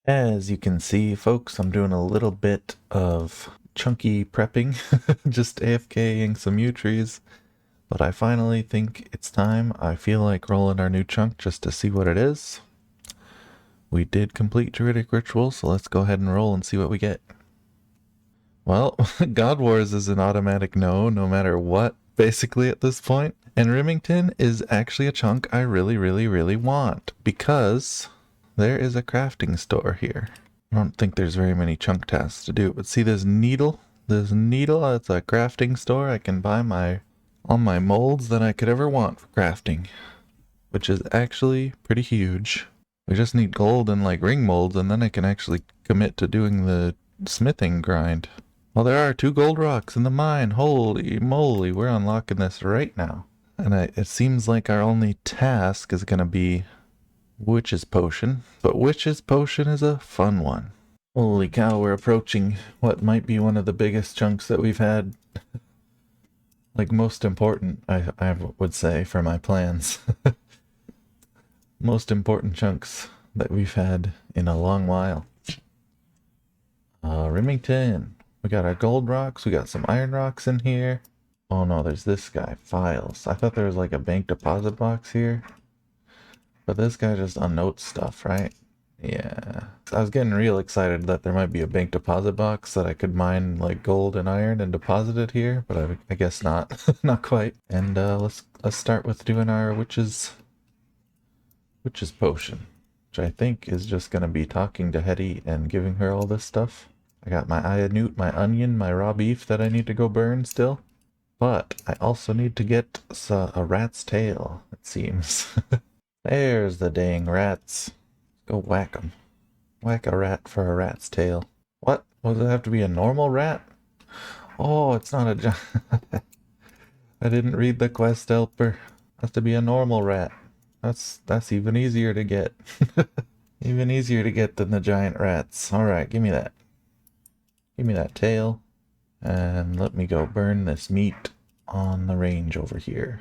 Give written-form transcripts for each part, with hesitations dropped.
As you can see, folks, I'm doing a little bit of chunky prepping, just AFKing some yew trees, but I finally think it's time. I feel like rolling our new chunk just to see what it is. We did complete Druidic Ritual, so let's go ahead and roll and see what we get. Well, God Wars is an automatic no matter what, basically at this point. And Remington is actually a chunk I really want, because there is a crafting store here. I don't think there's very many chunk tasks to do, but see this needle? This needle, it's a crafting store. I can buy all my molds that I could ever want for crafting, which is actually pretty huge. We just need gold and like ring molds, and then I can actually commit to doing the smithing grind. Well, there are 2 gold rocks in the mine. Holy moly, we're unlocking this right now. And it seems like our only task is going to be Witch's Potion, but Witch's Potion is a fun one. Holy cow, we're approaching what might be one of the biggest chunks that we've had. Like, most important, I would say, for my plans. Most important chunks that we've had in a long while. Remington. We got our gold rocks, we got some iron rocks in here. Oh no, there's this guy, files. I thought there was like a bank deposit box here. But this guy just unnotes stuff, right? Yeah. I was getting real excited that there might be a bank deposit box that I could mine like gold and iron and deposit it here, but I guess not. Not quite. And let's start with doing our witch's potion, which I think is just gonna be talking to Hetty and giving her all this stuff. I got my newt, my onion, my raw beef that I need to go burn still. But I also need to get a rat's tail, it seems. There's the dang rats. Go whack them. Whack a rat for a rat's tail. What? Does it have to be a normal rat? Oh, it's not a giant. I didn't read the quest helper. It has to be a normal rat. That's even easier to get. Even easier to get than the giant rats. Alright, give me that. Give me that tail. And let me go burn this meat on the range over here.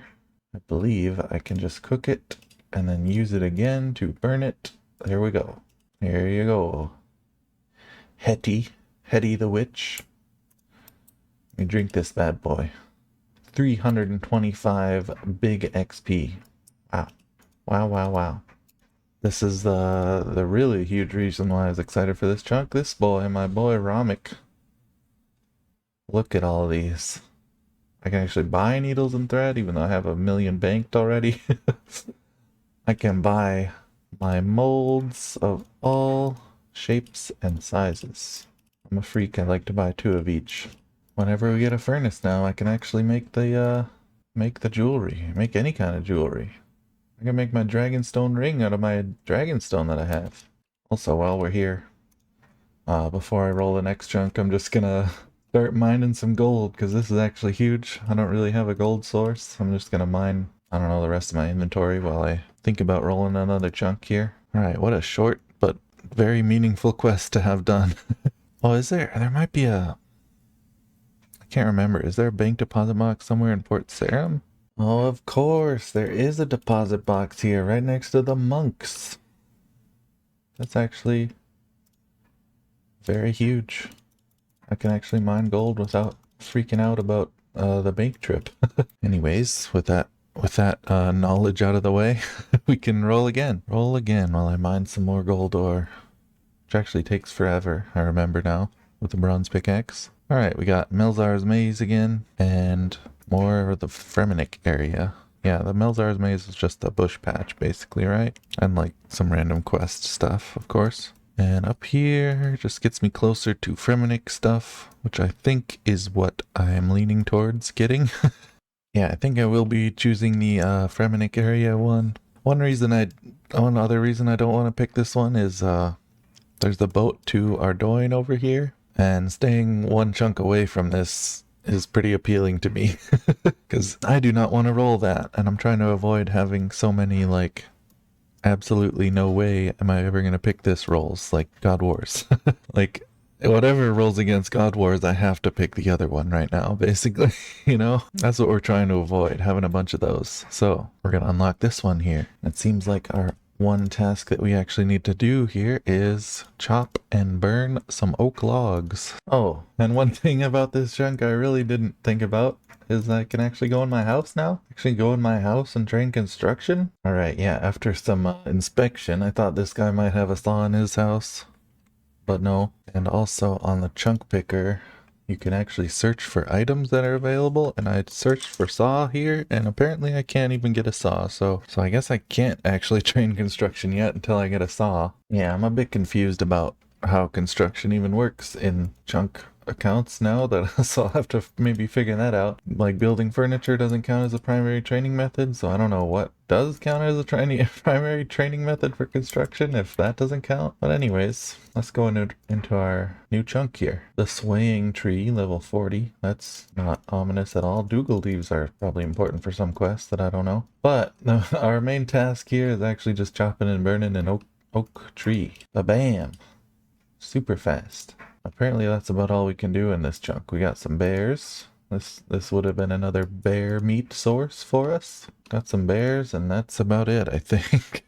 I believe I can just cook it and then use it again to burn it. There we go. Here you go. Hetty the witch. Let me drink this bad boy. 325 big XP. Wow. This is the really huge reason why I was excited for this chunk. This boy, my boy Ramik. Look at all these. I can actually buy needles and thread, even though I have 1 million banked already. I can buy my molds of all shapes and sizes. I'm a freak, I like to buy 2 of each. Whenever we get a furnace now, I can actually make the jewelry, make any kind of jewelry. I can make my dragonstone ring out of my dragonstone that I have. Also, while we're here, before I roll the next chunk, I'm just gonna start mining some gold, because this is actually huge. I don't really have a gold source. I'm just gonna mine, I don't know, the rest of my inventory while I think about rolling another chunk here. Alright, what a short but very meaningful quest to have done. Oh, there might be I can't remember, is there a bank deposit box somewhere in Port Sarim? Oh, of course, there is a deposit box here right next to the monks. That's actually very huge. I can actually mine gold without freaking out about the bank trip. Anyways, with that knowledge out of the way, we can roll again. Roll again while I mine some more gold ore, which actually takes forever, I remember now, with the bronze pickaxe. Alright, we got Melzar's Maze again, and more of the Fremenic area. Yeah, the Melzar's Maze is just a bush patch, basically, right? And like some random quest stuff, of course. And up here just gets me closer to Fremenic stuff, which I think is what I am leaning towards getting. Yeah, I think I will be choosing the Fremenic area one. One other reason I don't want to pick this one is there's the boat to Ardougne over here, and staying one chunk away from this is pretty appealing to me, because I do not want to roll that, and I'm trying to avoid having so many, like, absolutely no way am I ever going to pick this rolls, like God Wars. Like, whatever rolls against God Wars, I have to pick the other one right now, basically. You know? That's what we're trying to avoid, having a bunch of those. So, we're going to unlock this one here. It seems like our one task that we actually need to do here is chop and burn some oak logs. Oh, and one thing about this chunk I really didn't think about is I can actually go in my house now. Actually go in my house and train construction. All right, yeah, after some inspection, I thought this guy might have a saw in his house, but no. And also on the chunk picker, you can actually search for items that are available, and I searched for saw here, and apparently I can't even get a saw, so I guess I can't actually train construction yet until I get a saw. Yeah, I'm a bit confused about how construction even works in chunk accounts now, that so I'll have to maybe figure that out. Like building furniture doesn't count as a primary training method, so I don't know what does count as a primary training method for construction if that doesn't count. But anyways, let's go into our new chunk here. The swaying tree, level 40. That's not ominous at all. Dougal leaves are probably important for some quests that I don't know. But our main task here is actually just chopping and burning an oak tree. Ba-bam! Super fast. Apparently that's about all we can do in this chunk. We got some bears. This would have been another bear meat source for us. Got some bears, and that's about it, I think.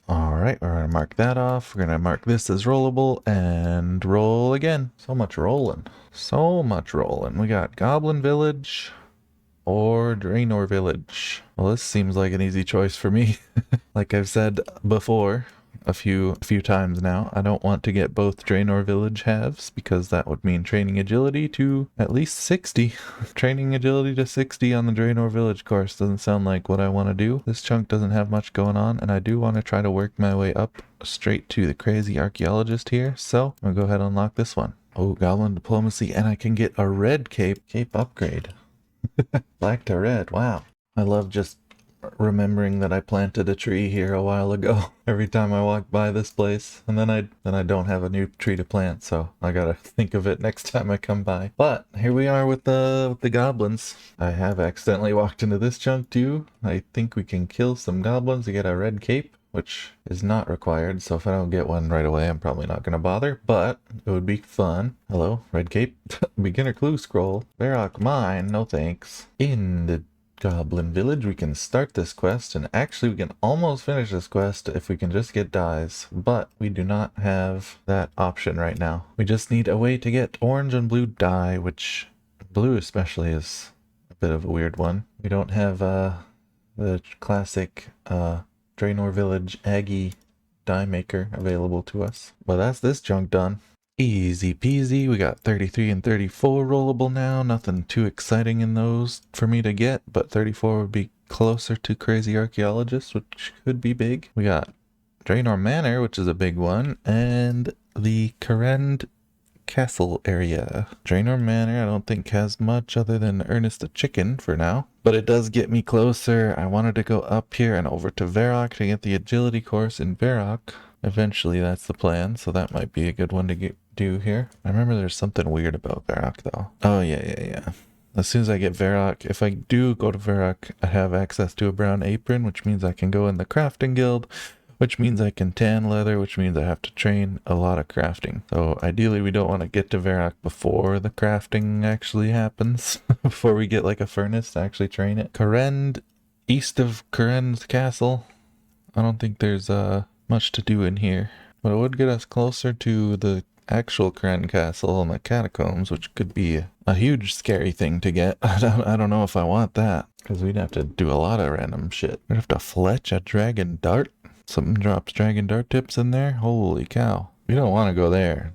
Alright, we're gonna mark that off. We're gonna mark this as rollable and roll again. So much rolling. So much rolling. We got Goblin Village or Draenor Village. Well, this seems like an easy choice for me. Like I've said before, a few times now, I don't want to get both Draenor Village halves because that would mean training agility to at least 60. Training agility to 60 on the Draenor Village course doesn't sound like what I want to do. This chunk doesn't have much going on, and I do want to try to work my way up straight to the crazy archaeologist here, so I'm gonna go ahead and unlock this one. Oh, Goblin Diplomacy, and I can get a red cape upgrade. Black to red, wow. I love just remembering that I planted a tree here a while ago every time I walk by this place, and then I don't have a new tree to plant, so I gotta think of it next time I come by. But here we are with the goblins. I have accidentally walked into this chunk too. I think we can kill some goblins to get a red cape, which is not required, so if I don't get one right away, I'm probably not gonna bother, but it would be fun. Hello, red cape. Beginner clue scroll. Varrock mine, no thanks. In the Goblin Village, we can start this quest, and actually we can almost finish this quest if we can just get dyes, but we do not have that option right now. We just need a way to get orange and blue dye, which blue especially is a bit of a weird one. We don't have the classic Draenor Village Aggie dye maker available to us. But that's this chunk done. Easy peasy. We got 33 and 34 rollable now. Nothing too exciting in those for me to get, but 34 would be closer to Crazy Archaeologist, which could be big. We got Draenor Manor, which is a big one, and the Karend Castle area. Draenor Manor I don't think has much other than Ernest the Chicken for now, but it does get me closer. I wanted to go up here and over to Varrock to get the agility course in Varrock. Eventually that's the plan, so that might be a good one to do here. I remember there's something weird about Varrock though. Oh yeah. As soon as I get Varrock, if I do go to Varrock, I have access to a brown apron, which means I can go in the crafting guild, which means I can tan leather, which means I have to train a lot of crafting. So ideally we don't want to get to Varrock before the crafting actually happens, before we get like a furnace to actually train it. Karend, east of Karend's castle. I don't think there's much to do in here, but it would get us closer to the actual Karend Castle and the catacombs, which could be a huge scary thing to get. I don't know if I want that, because we'd have to do a lot of random shit. We'd have to fletch a dragon dart. Something drops dragon dart tips in there. Holy cow. We don't want to go there.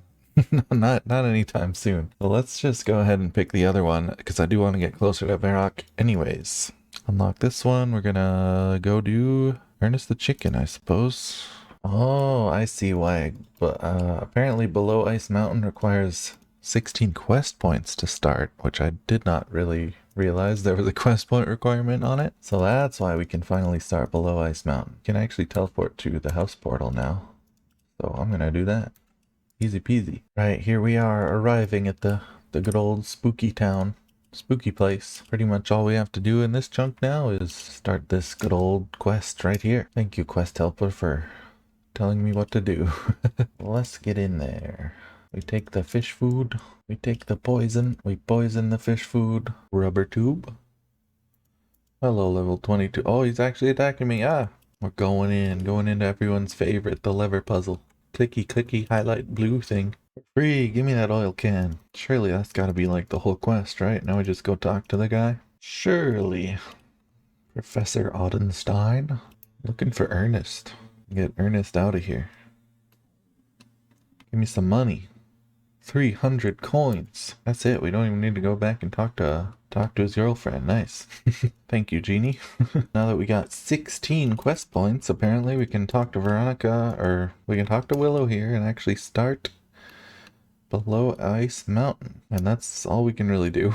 not anytime soon. Well, let's just go ahead and pick the other one, because I do want to get closer to Varrock anyways. Unlock this one. We're gonna go do Ernest the Chicken, I suppose. Oh, I see why. But apparently Below Ice Mountain requires 16 quest points to start, which I did not really realize there was a quest point requirement on it. So that's why we can finally start Below Ice Mountain. We can actually teleport to the house portal now. So I'm gonna do that. Easy peasy. Right, here we are arriving at the good old spooky town. Spooky place. Pretty much all we have to do in this chunk now is start this good old quest right here. Thank you, quest helper, for telling me what to do. Let's get in there. We take the fish food. We take the poison. We poison the fish food. Rubber tube. Hello, level 22. Oh, he's actually attacking me. Ah, We're going into everyone's favorite, the lever puzzle. Clicky, clicky, highlight blue thing. Free, give me that oil can. Surely that's gotta be like the whole quest, right? Now we just go talk to the guy? Surely. Professor Ardougne. Looking for Ernest. Get Ernest out of here. Give me some money. 300 coins. That's it. We don't even need to go back and talk to his girlfriend. Nice. Thank you, Genie. Now that we got 16 quest points, apparently we can talk to Veronica, or we can talk to Willow here and actually start below Ice Mountain. And that's all we can really do.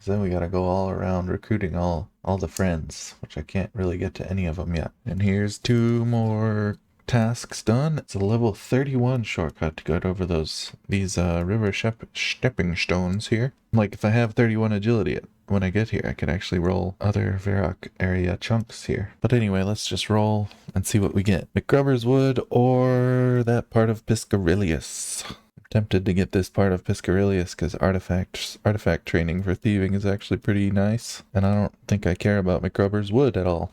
Then we gotta go all around recruiting all the friends, which I can't really get to any of them yet. And here's 2 more tasks done. It's a level 31 shortcut to get over these river stepping stones here. Like if I have 31 agility when I get here, I could actually roll other Varrock area chunks here. But anyway, let's just roll and see what we get. McGrubber's Wood or that part of Piscarilius. I'm tempted to get this part of Piscarilius because artifact training for thieving is actually pretty nice. And I don't think I care about McGrubber's Wood at all.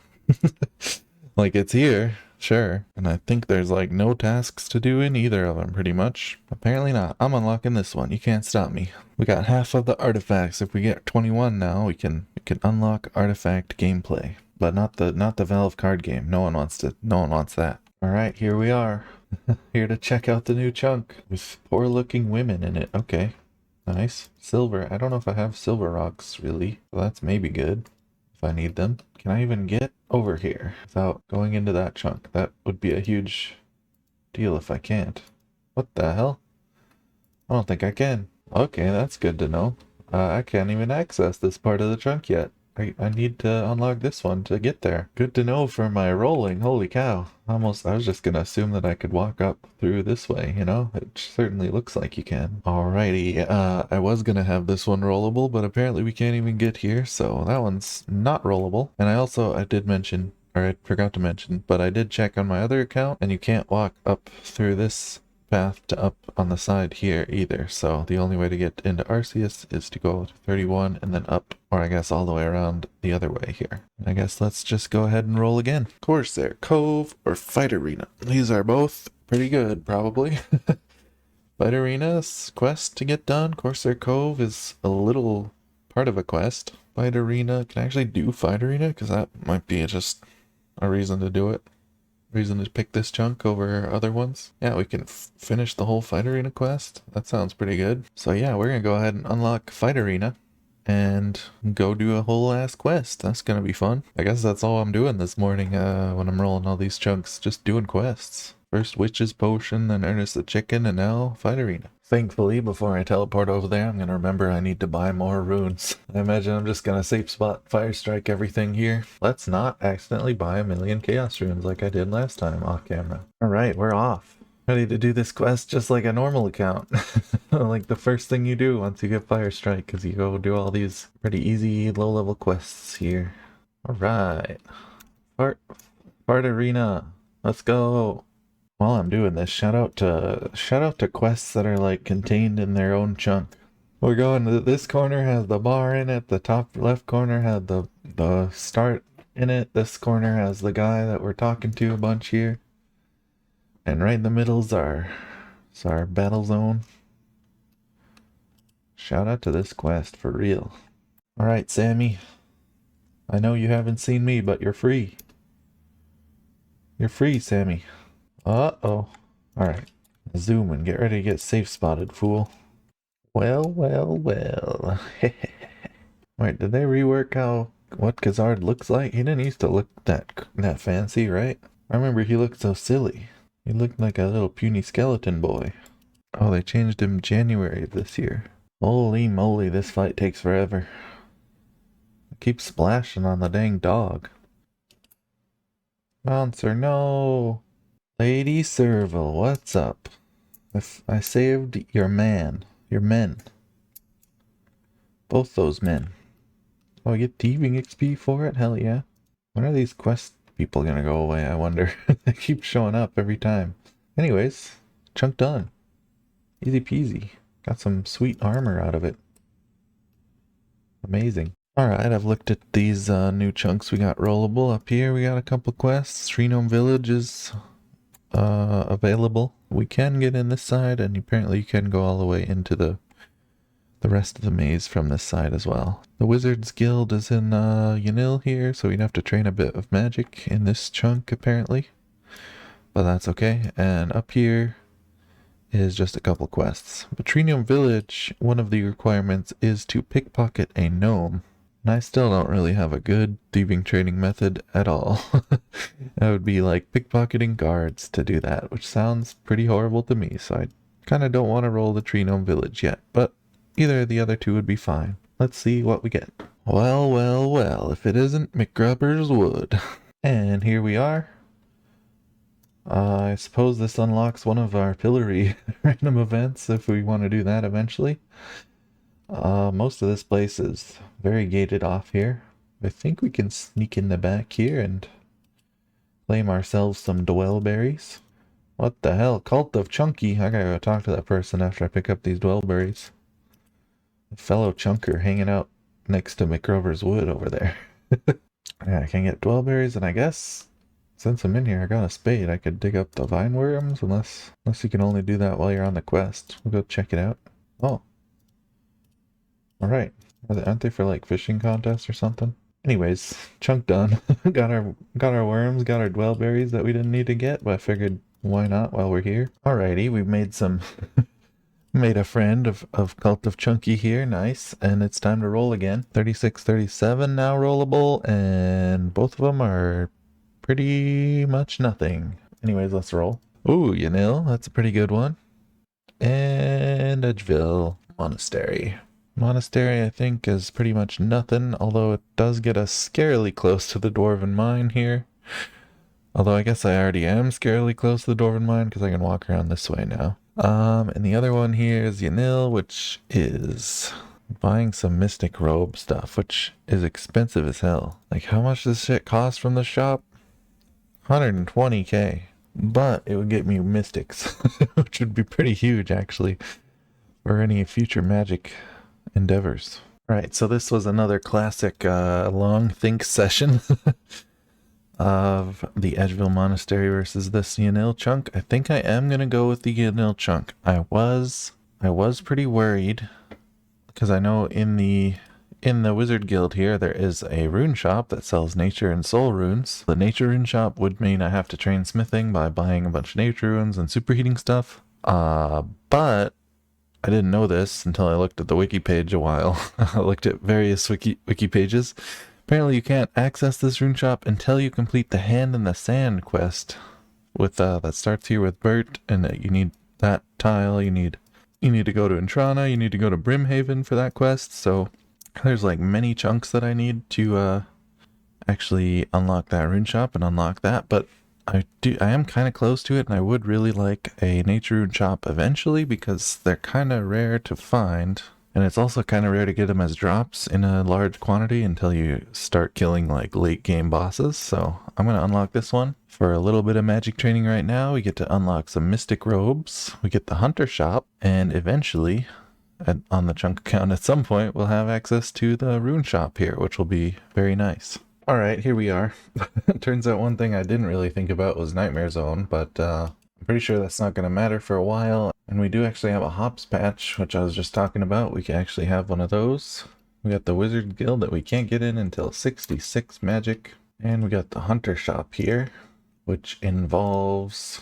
Like it's here. Sure. And I think there's like no tasks to do in either of them pretty much. Apparently not. I'm unlocking this one. You can't stop me. We got half of the artifacts. If we get 21 now, we can unlock artifact gameplay. But not the Valve card game. No one wants that. Alright, here we are. Here to check out the new chunk. With poor looking women in it. Okay. Nice. Silver. I don't know if I have silver rocks really. So that's maybe good. If I need them. Can I even get over here without going into that chunk? That would be a huge deal if I can't. What the hell? I don't think I can. Okay, that's good to know. I can't even access this part of the chunk yet. I need to unlock this one to get there. Good to know for my rolling. Holy cow. I was just gonna assume that I could walk up through this way, you know? It certainly looks like you can. Alrighty, I was gonna have this one rollable, but apparently we can't even get here, so that one's not rollable. And I did mention, or I forgot to mention, but I did check on my other account, and you can't walk up through this path to up on the side here either, so the only way to get into Arceus is to go to 31 and then up, or I guess all the way around the other way here. And I guess let's just go ahead and roll again. Corsair Cove or Fight Arena. These are both pretty good, probably. Fight Arena's quest to get done. Corsair Cove is a little part of a quest. Fight Arena, can I actually do Fight Arena? Because that might be just a reason to do it. Reason to pick this chunk over other ones. Yeah, we can finish the whole Fight Arena quest. That sounds pretty good. So yeah, we're gonna go ahead and unlock Fight Arena and go do a whole ass quest. That's gonna be fun. I guess that's all I'm doing this morning when I'm rolling all these chunks, just doing quests. First Witch's Potion, then Ernest the Chicken, and now Fight Arena. Thankfully, before I teleport over there, I'm going to remember I need to buy more runes. I imagine I'm just going to safe spot Fire Strike everything here. Let's not accidentally buy 1,000,000 Chaos runes like I did last time off camera. Alright, we're off. Ready to do this quest just like a normal account. Like the first thing you do once you get Fire Strike, because you go do all these pretty easy low-level quests here. Alright. Fart Arena. Let's go. While I'm doing this, shout out to quests that are like contained in their own chunk. We're going to this corner has the bar in it, the top left corner had the start in it, this corner has the guy that we're talking to a bunch here. And right in the middle's our battle zone. Shout out to this quest for real. Alright, Sammy. I know you haven't seen me, but you're free. You're free, Sammy. Uh-oh. Alright. Zoom and get ready to get safe spotted, fool. Well. Wait, did they rework what Khazard looks like? He didn't used to look that fancy, right? I remember he looked so silly. He looked like a little puny skeleton boy. Oh, they changed him January of this year. Holy moly, this fight takes forever. I keep splashing on the dang dog. Bouncer, no! Lady Serval, what's up? I saved your men. Both those men. Oh, I get thieving XP for it? Hell yeah. When are these quest people gonna go away, I wonder? They keep showing up every time. Anyways, chunk done. Easy peasy. Got some sweet armor out of it. Amazing. Alright, I've looked at these new chunks we got rollable. Up here we got a couple quests. Treenome Village is available. We can get in this side, and apparently you can go all the way into the rest of the maze from this side as well. The Wizard's Guild is in Yanil here, so we'd have to train a bit of magic in this chunk apparently. But that's okay. And up here is just a couple quests. But Treenome Village, one of the requirements is to pickpocket a gnome. And I still don't really have a good thieving training method at all. That would be like pickpocketing guards to do that, which sounds pretty horrible to me, so I kind of don't want to roll the Treenome Village yet, but either of the other two would be fine. Let's see what we get. Well, well, well, if it isn't McGrubber's Wood. And here we are. I suppose this unlocks one of our pillory random events if we want to do that eventually. Most of this place is very gated off here. I think we can sneak in the back here and claim ourselves some dwellberries. What the hell? Cult of Chunky. I gotta go talk to that person after I pick up these dwellberries. A fellow chunker hanging out next to McGrover's Wood over there. Yeah, I can get dwellberries, and I guess since I'm in here, I got a spade. I could dig up the vine worms, unless you can only do that while you're on the quest. We'll go check it out. Oh. Alright. Aren't they for like fishing contests or something? Anyways, chunk done. got our worms, got our dwellberries that we didn't need to get, but I figured why not while we're here. Alrighty, we've made some made a friend of Cult of Chunky here, nice, and it's time to roll again. 36, 37 now rollable, and both of them are pretty much nothing. Anyways, let's roll. Ooh, Yanil, that's a pretty good one. And Edgeville Monastery. Monastery, I think, is pretty much nothing, although it does get us scarily close to the Dwarven Mine here. Although I guess I already am scarily close to the Dwarven Mine because I can walk around this way now. And the other one here is Yanil, which is buying some Mystic Robe stuff, which is expensive as hell. Like, how much does shit cost from the shop? 120k. But it would get me Mystics, which would be pretty huge, actually, for any future magic endeavors. Alright, so this was another classic long think session of the Edgeville Monastery versus this Yanil chunk. I think I am going to go with the Yanil chunk. I was pretty worried because I know in the Wizard Guild here there is a rune shop that sells nature and soul runes. The nature rune shop would mean I have to train smithing by buying a bunch of nature runes and superheating stuff. But I didn't know this until I looked at the wiki page a while. I looked at various wiki pages. Apparently you can't access this rune shop until you complete the Hand in the Sand quest with that starts here with Bert, and you need that tile. You need to go to Intrana, you need to go to Brimhaven for that quest. So there's like many chunks that I need to actually unlock that rune shop and unlock that, but I am kind of close to it, and I would really like a nature rune shop eventually because they're kind of rare to find. And it's also kind of rare to get them as drops in a large quantity until you start killing like late game bosses. So I'm going to unlock this one. For a little bit of magic training right now, we get to unlock some Mystic Robes. We get the Hunter Shop, and eventually on the chunk account at some point, we'll have access to the Rune Shop here, which will be very nice. All right, here we are. Turns out one thing I didn't really think about was Nightmare Zone, but I'm pretty sure that's not going to matter for a while. And we do actually have a hops patch, which I was just talking about. We can actually have one of those. We got the Wizard Guild that we can't get in until 66 magic. And we got the Hunter Shop here, which involves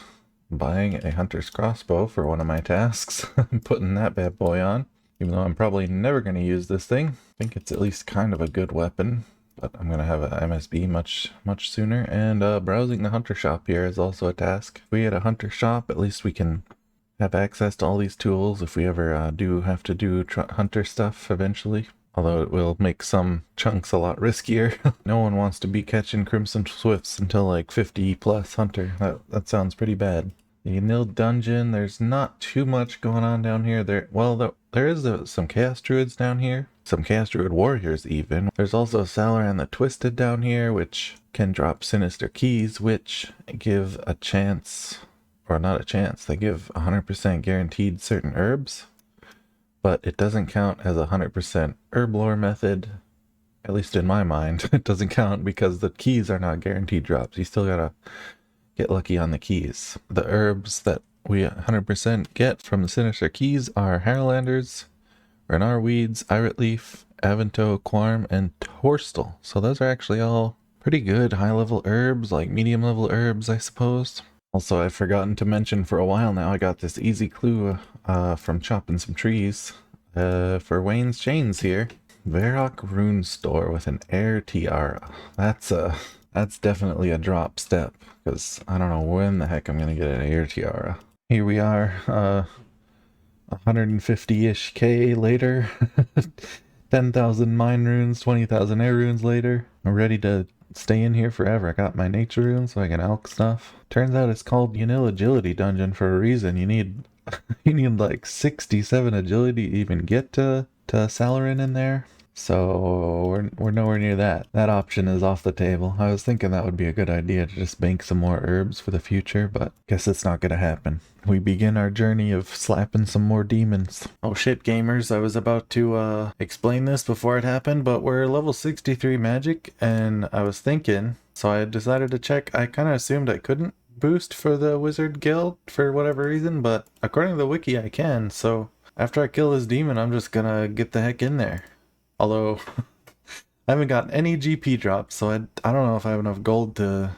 buying a Hunter's Crossbow for one of my tasks. I'm putting that bad boy on, even though I'm probably never going to use this thing. I think it's at least kind of a good weapon, but I'm going to have an MSB much sooner. And browsing the Hunter Shop here is also a task. If we had a Hunter Shop, at least we can have access to all these tools if we ever do have to do hunter stuff eventually. Although it will make some chunks a lot riskier. No one wants to be catching Crimson Swifts until like 50 plus hunter. That sounds pretty bad. The Yanil dungeon, there's not too much going on down here. There is some Chaos Druids down here. Some Chaos Druid warriors even. There's also Salaran the Twisted down here, which can drop Sinister Keys, which give a chance, or not a chance, they give 100% guaranteed certain herbs, but it doesn't count as a 100% herb lore method, At least in my mind, it doesn't count because the keys are not guaranteed drops. You still gotta get lucky on the keys. The herbs that we 100% get from the Sinister Keys are Harlanders, Renar Weeds, Irit Leaf, Avanto, Quarm, and Torstal. So those are actually all pretty good high-level herbs, like medium-level herbs, I suppose. Also, I've forgotten to mention for a while now, I got this easy clue from chopping some trees for Wayne's Chains here. Varrock Rune Store with an Air Tiara. That's definitely a drop step, because I don't know when the heck I'm gonna get an Air Tiara. Here we are, 150-ish K later, 10,000 mine runes, 20,000 air runes later. I'm ready to stay in here forever. I got my nature runes so I can elk stuff. Turns out it's called Yanil Agility Dungeon for a reason. You need like 67 agility to even get to Salarin in there. So we're nowhere near that. That option is off the table. I was thinking that would be a good idea to just bank some more herbs for the future, but guess it's not gonna happen. We begin our journey of slapping some more demons. Oh shit, gamers, I was about to explain this before it happened, but we're level 63 magic, and I was thinking, so I decided to check. I kind of assumed I couldn't boost for the wizard guild for whatever reason, but according to the wiki I can, so after I kill this demon, I'm just gonna get the heck in there. Although, I haven't gotten any GP drops, so I don't know if I have enough gold to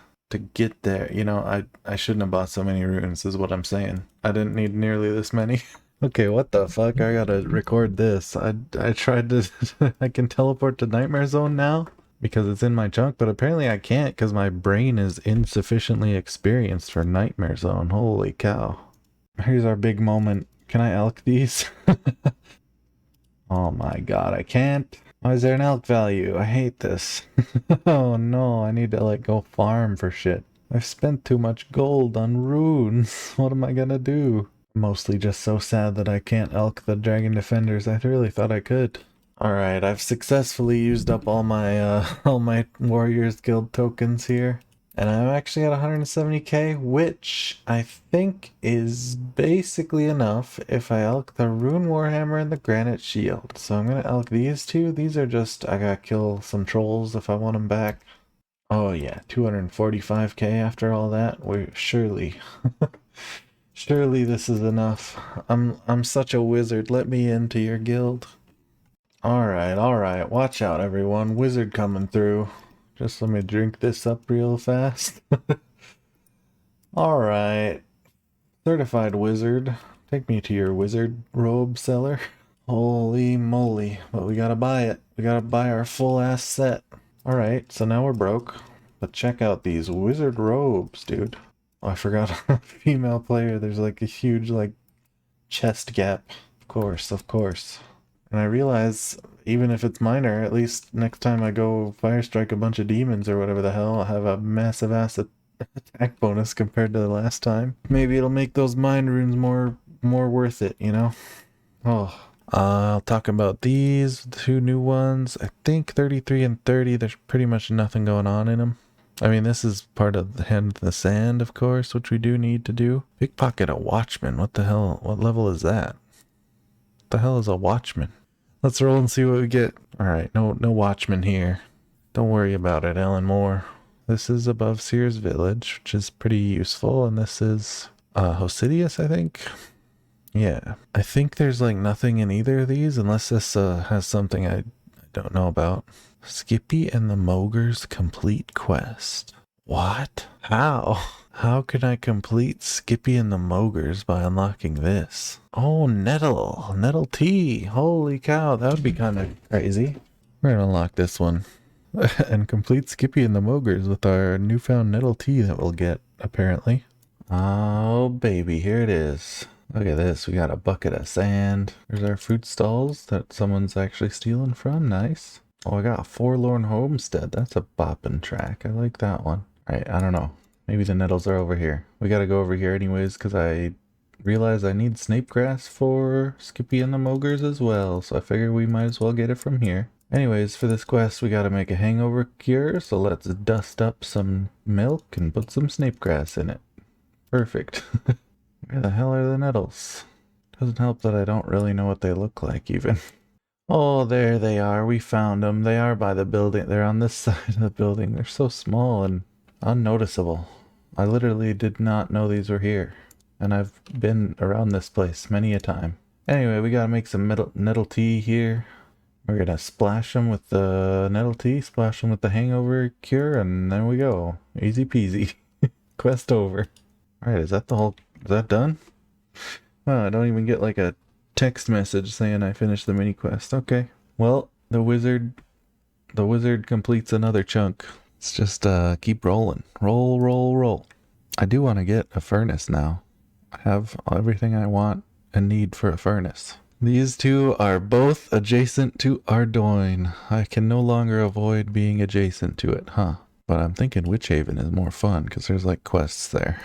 get there. You know, I shouldn't have bought so many runes, is what I'm saying. I didn't need nearly this many. Okay, what the fuck? I gotta record this. I tried to... I can teleport to Nightmare Zone now because it's in my chunk, but apparently I can't because my brain is insufficiently experienced for Nightmare Zone. Holy cow. Here's our big moment. Can I elk these? Oh my god, I can't. Why is there an elk value? I hate this. Oh no, I need to like go farm for shit. I've spent too much gold on runes. What am I gonna do? Mostly just so sad that I can't elk the dragon defenders. I really thought I could. Alright, I've successfully used up all my Warriors Guild tokens here. And I'm actually at 170k, which I think is basically enough if I elk the Rune Warhammer and the Granite Shield. So I'm going to elk these two. These are just, I gotta kill some trolls if I want them back. Oh yeah, 245k after all that. Surely, surely this is enough. I'm such a wizard. Let me into your guild. Alright, watch out everyone. Wizard coming through. Just let me drink this up real fast. Alright. Certified wizard. Take me to your wizard robe seller. Holy moly. But we gotta buy it. We gotta buy our full ass set. Alright, so now we're broke. But check out these wizard robes, dude. Oh, I forgot. Female player. There's like a huge like chest gap. Of course. And I realize, even if it's minor, at least next time I go fire strike a bunch of demons or whatever the hell, I'll have a massive ass attack bonus compared to the last time. Maybe it'll make those mind runes more worth it, you know? Oh. I'll talk about these two new ones. I think 33 and 30, there's pretty much nothing going on in them. I mean, this is part of the Hand in the Sand, of course, which we do need to do. Pickpocket a Watchman. What the hell? What level is that? What the hell is a Watchman? Let's roll and see what we get. Alright, no Watchman here. Don't worry about it, Ellen Moore. This is above Sears Village, which is pretty useful, and this is Hosidius, I think? Yeah. I think there's like nothing in either of these, unless this has something I don't know about. Skippy and the Mogre's complete quest. What? How? How can I complete Skippy and the Mogres by unlocking this? Oh, Nettle tea. Holy cow, that would be kind of crazy. We're gonna unlock this one and complete Skippy and the Mogres with our newfound Nettle tea that we'll get, apparently. Oh, baby, here it is. Look at this. We got a bucket of sand. There's our fruit stalls that someone's actually stealing from. Nice. Oh, I got a Forlorn Homestead. That's a boppin' track. I like that one. All right, I don't know. Maybe the nettles are over here. We gotta go over here anyways, because I realize I need snapegrass for Skippy and the Mogres as well, so I figure we might as well get it from here. Anyways, for this quest, we gotta make a hangover cure, so let's dust up some milk and put some snapegrass in it. Perfect. Where the hell are the nettles? Doesn't help that I don't really know what they look like, even. Oh, there they are. We found them. They are by the building. They're on this side of the building. They're so small and unnoticeable. I literally did not know these were here. And I've been around this place many a time. Anyway, we gotta make some nettle tea here. We're gonna splash them with the nettle tea, splash them with the hangover cure, and there we go. Easy peasy. Quest over. Alright, is that done? Oh, I don't even get like a text message saying I finished the mini quest. Okay. Well, the wizard completes another chunk. Let's just keep rolling. Roll, roll, roll. I do want to get a furnace now. I have everything I want and need for a furnace. These two are both adjacent to Ardougne. I can no longer avoid being adjacent to it, huh? But I'm thinking Witch Haven is more fun because there's like quests there.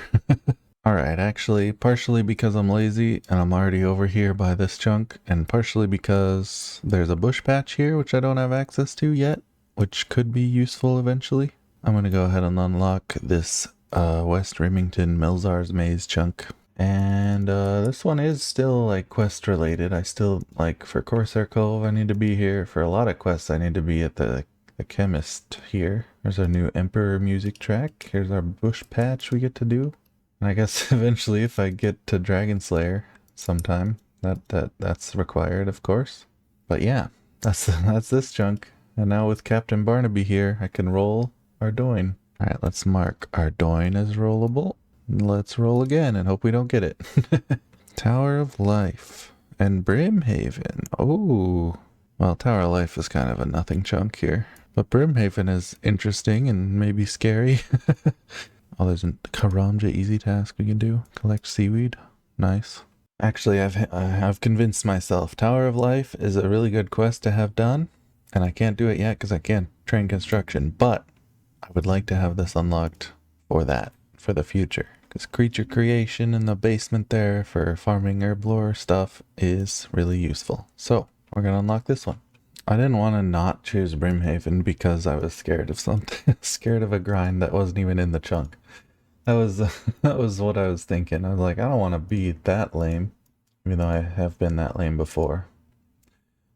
Alright, actually, partially because I'm lazy and I'm already over here by this chunk, and partially because there's a bush patch here which I don't have access to yet, which could be useful eventually. I'm gonna go ahead and unlock this West Remington Melzar's Maze chunk. And this one is still like quest related. I still, like, for Corsair Cove I need to be here. For a lot of quests I need to be at the chemist here. There's our new Emperor music track. Here's our bush patch we get to do. And I guess eventually if I get to Dragon Slayer sometime, that's required, of course. But yeah, that's this chunk. And now with Captain Barnaby here, I can roll Ardougne. Alright, let's mark Ardougne as rollable. Let's roll again and hope we don't get it. Tower of Life and Brimhaven. Oh, well, Tower of Life is kind of a nothing chunk here. But Brimhaven is interesting and maybe scary. Oh, there's a Karamja easy task we can do. Collect seaweed. Nice. Actually, I've convinced myself Tower of Life is a really good quest to have done. And I can't do it yet because I can't train construction. But I would like to have this unlocked for that, for the future. Because creature creation in the basement there for farming herblore stuff is really useful. So, we're going to unlock this one. I didn't want to not choose Brimhaven because I was scared of something. Scared of a grind that wasn't even in the chunk. That was what I was thinking. I was like, I don't want to be that lame, even though I have been that lame before.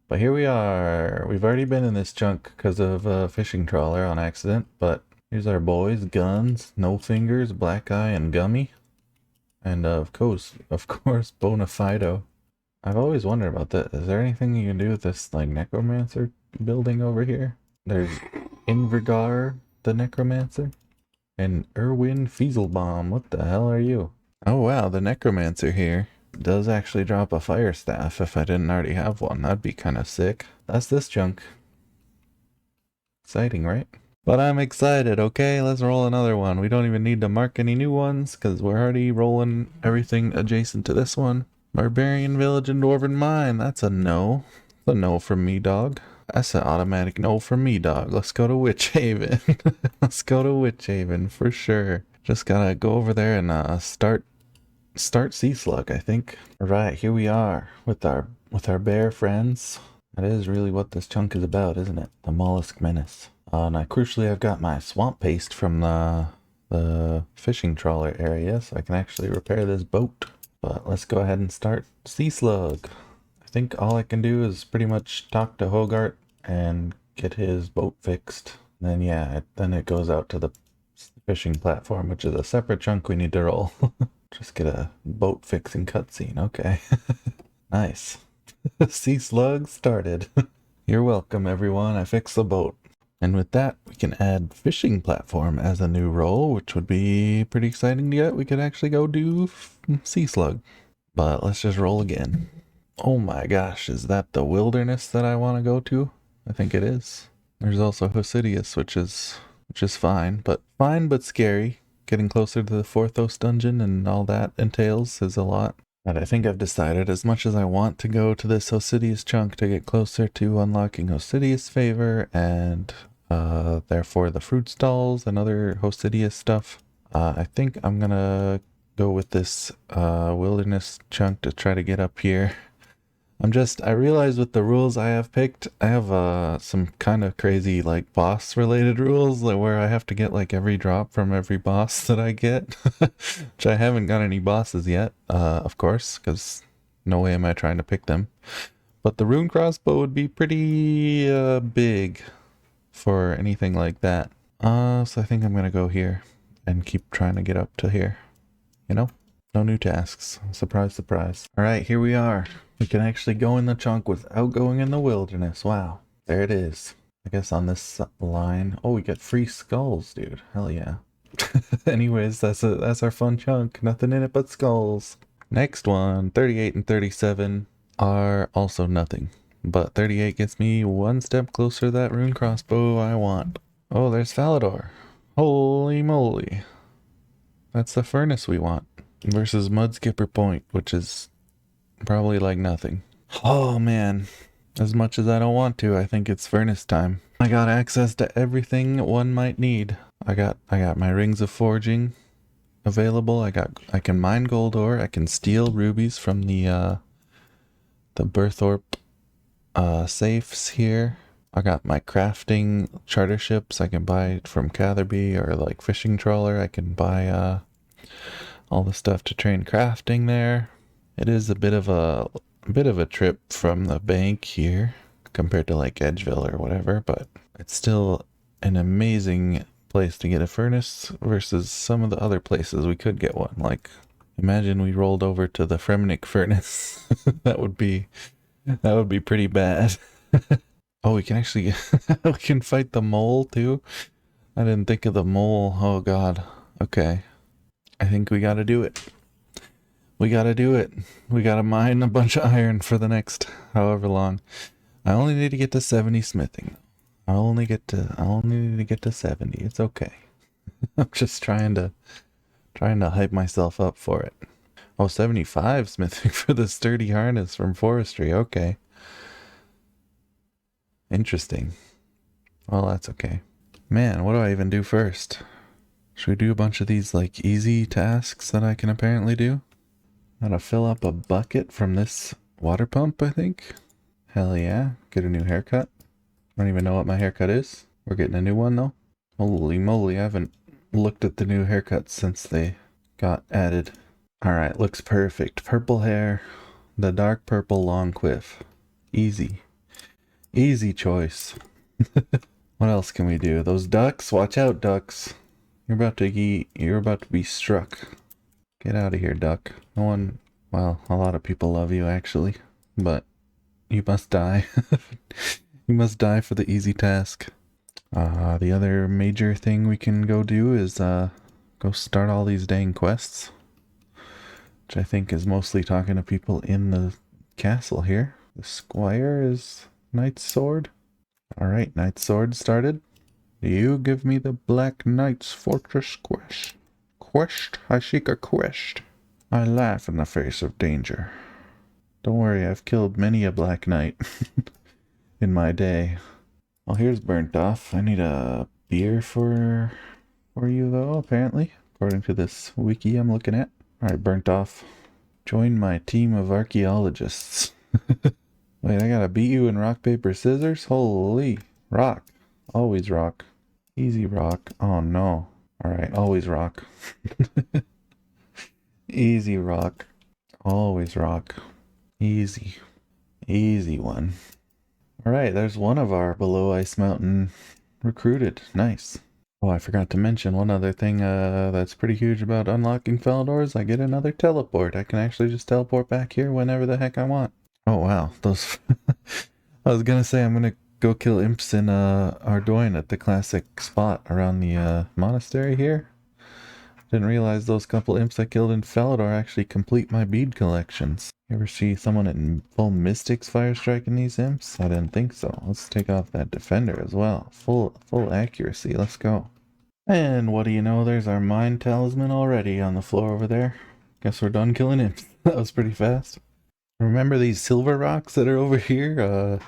But here we are. We've already been in this chunk because of a fishing trawler on accident, but here's our boys, Guns, No Fingers, Black Eye, and Gummy. And of course, Bonafido. I've always wondered about that. Is there anything you can do with this, like, necromancer building over here? There's Invergar, the necromancer. And Erwin Fieselbaum, what the hell are you? Oh wow, the necromancer here does actually drop a fire staff if I didn't already have one. That'd be kind of sick. That's this chunk. Exciting, right? But I'm excited, okay? Let's roll another one. We don't even need to mark any new ones because we're already rolling everything adjacent to this one. Barbarian Village and Dwarven Mine. That's a no. That's a no from me, dog. That's an automatic no from me, dog. Let's go to Witch Haven. Let's go to Witch Haven for sure. Just gotta go over there and start Sea Slug, I think. Alright, here we are with our bear friends. That is really what this chunk is about, isn't it? The Mollusk Menace. Now crucially I've got my swamp paste from the fishing trawler area, so I can actually repair this boat. But let's go ahead and start Sea Slug. I think all I can do is pretty much talk to Hogart and get his boat fixed. And then yeah, then it goes out to the fishing platform, which is a separate chunk we need to roll. Just get a boat fixing cutscene, okay. Nice. Sea Slug started. You're welcome everyone, I fixed the boat. And with that, we can add fishing platform as a new role, which would be pretty exciting to get. We could actually go do Sea Slug. But let's just roll again. Oh my gosh, is that the wilderness that I want to go to? I think it is. There's also Hosidius, which is fine but scary. Getting closer to the Forthos dungeon and all that entails is a lot. And I think I've decided, as much as I want to go to this Hosidius chunk to get closer to unlocking Hosidius favor and therefore the fruit stalls and other Hosidius stuff, I think I'm gonna go with this wilderness chunk to try to get up here. I realize with the rules I have picked, I have some kind of crazy like boss related rules where I have to get like every drop from every boss that I get, which I haven't got any bosses yet, of course, because no way am I trying to pick them. But the rune crossbow would be pretty big for anything like that. So I think I'm gonna go here and keep trying to get up to here. You know? No new tasks. Surprise, surprise. Alright, here we are. We can actually go in the chunk without going in the wilderness. Wow. There it is. I guess on this line. Oh, we get free skulls, dude. Hell yeah. Anyways, that's our fun chunk. Nothing in it but skulls. Next one, 38 and 37 are also nothing. But 38 gets me one step closer to that rune crossbow I want. Oh, there's Falador. Holy moly. That's the furnace we want. Versus Mudskipper Point, which is probably like nothing. Oh man. As much as I don't want to, I think it's furnace time. I got access to everything one might need. I got my rings of forging available. I can mine gold ore. I can steal rubies from the Berthorpe safes here. I got my crafting charter ships. I can buy from Catherby or like fishing trawler. I can buy all the stuff to train crafting there. It is a bit of a trip from the bank here compared to like Edgeville or whatever, but it's still an amazing place to get a furnace versus some of the other places we could get one. Like imagine we rolled over to the Fremnik furnace. that would be pretty bad. Oh, we can actually we can fight the mole too. I didn't think of the mole. Oh god. Okay. I think we gotta do it. We gotta do it. We gotta mine a bunch of iron for the next however long. I only need to get to 70 smithing. I only need to get to 70. It's okay. I'm just trying to hype myself up for it. Oh, 75 smithing for the sturdy harness from forestry. Okay. Interesting. Well, that's okay. Man, what do I even do first? Should we do a bunch of these like easy tasks that I can apparently do? Gotta fill up a bucket from this water pump, I think. Hell yeah. Get a new haircut. I don't even know what my haircut is. We're getting a new one though. Holy moly, I haven't looked at the new haircuts since they got added. Alright, looks perfect. Purple hair. The dark purple long quiff. Easy. Easy choice. What else can we do? Those ducks? Watch out, ducks. You're about to be struck. Get out of here, duck. No one, well, a lot of people love you actually, but you must die. You must die for the easy task. The other major thing we can go do is go start all these dang quests, which I think is mostly talking to people in the castle here. The squire is Knight's Sword. Alright, Knight's Sword started. You give me the Black Knight's Fortress quest. Quest? I seek a quest. I laugh in the face of danger. Don't worry, I've killed many a Black Knight in my day. Well, here's burnt off. I need a beer for you though, apparently, according to this wiki I'm looking at. Alright, burnt off. Join my team of archaeologists. Wait, I gotta beat you in rock, paper, scissors? Holy rock. Always rock. Easy rock. Oh no. Alright, always rock. Easy rock. Always rock. Easy. Easy one. Alright, there's one of our below ice mountain recruited. Nice. Oh, I forgot to mention one other thing that's pretty huge about unlocking Falador is I get another teleport. I can actually just teleport back here whenever the heck I want. Oh wow, those... I was gonna say I'm gonna go kill imps in Ardougne at the classic spot around the monastery here. Didn't realize those couple imps I killed in Falador actually complete my bead collections. You ever see someone in full Mystics fire striking these imps? I didn't think so. Let's take off that defender as well. Full accuracy. Let's go. And what do you know? There's our mine talisman already on the floor over there. Guess we're done killing imps. That was pretty fast. Remember these silver rocks that are over here?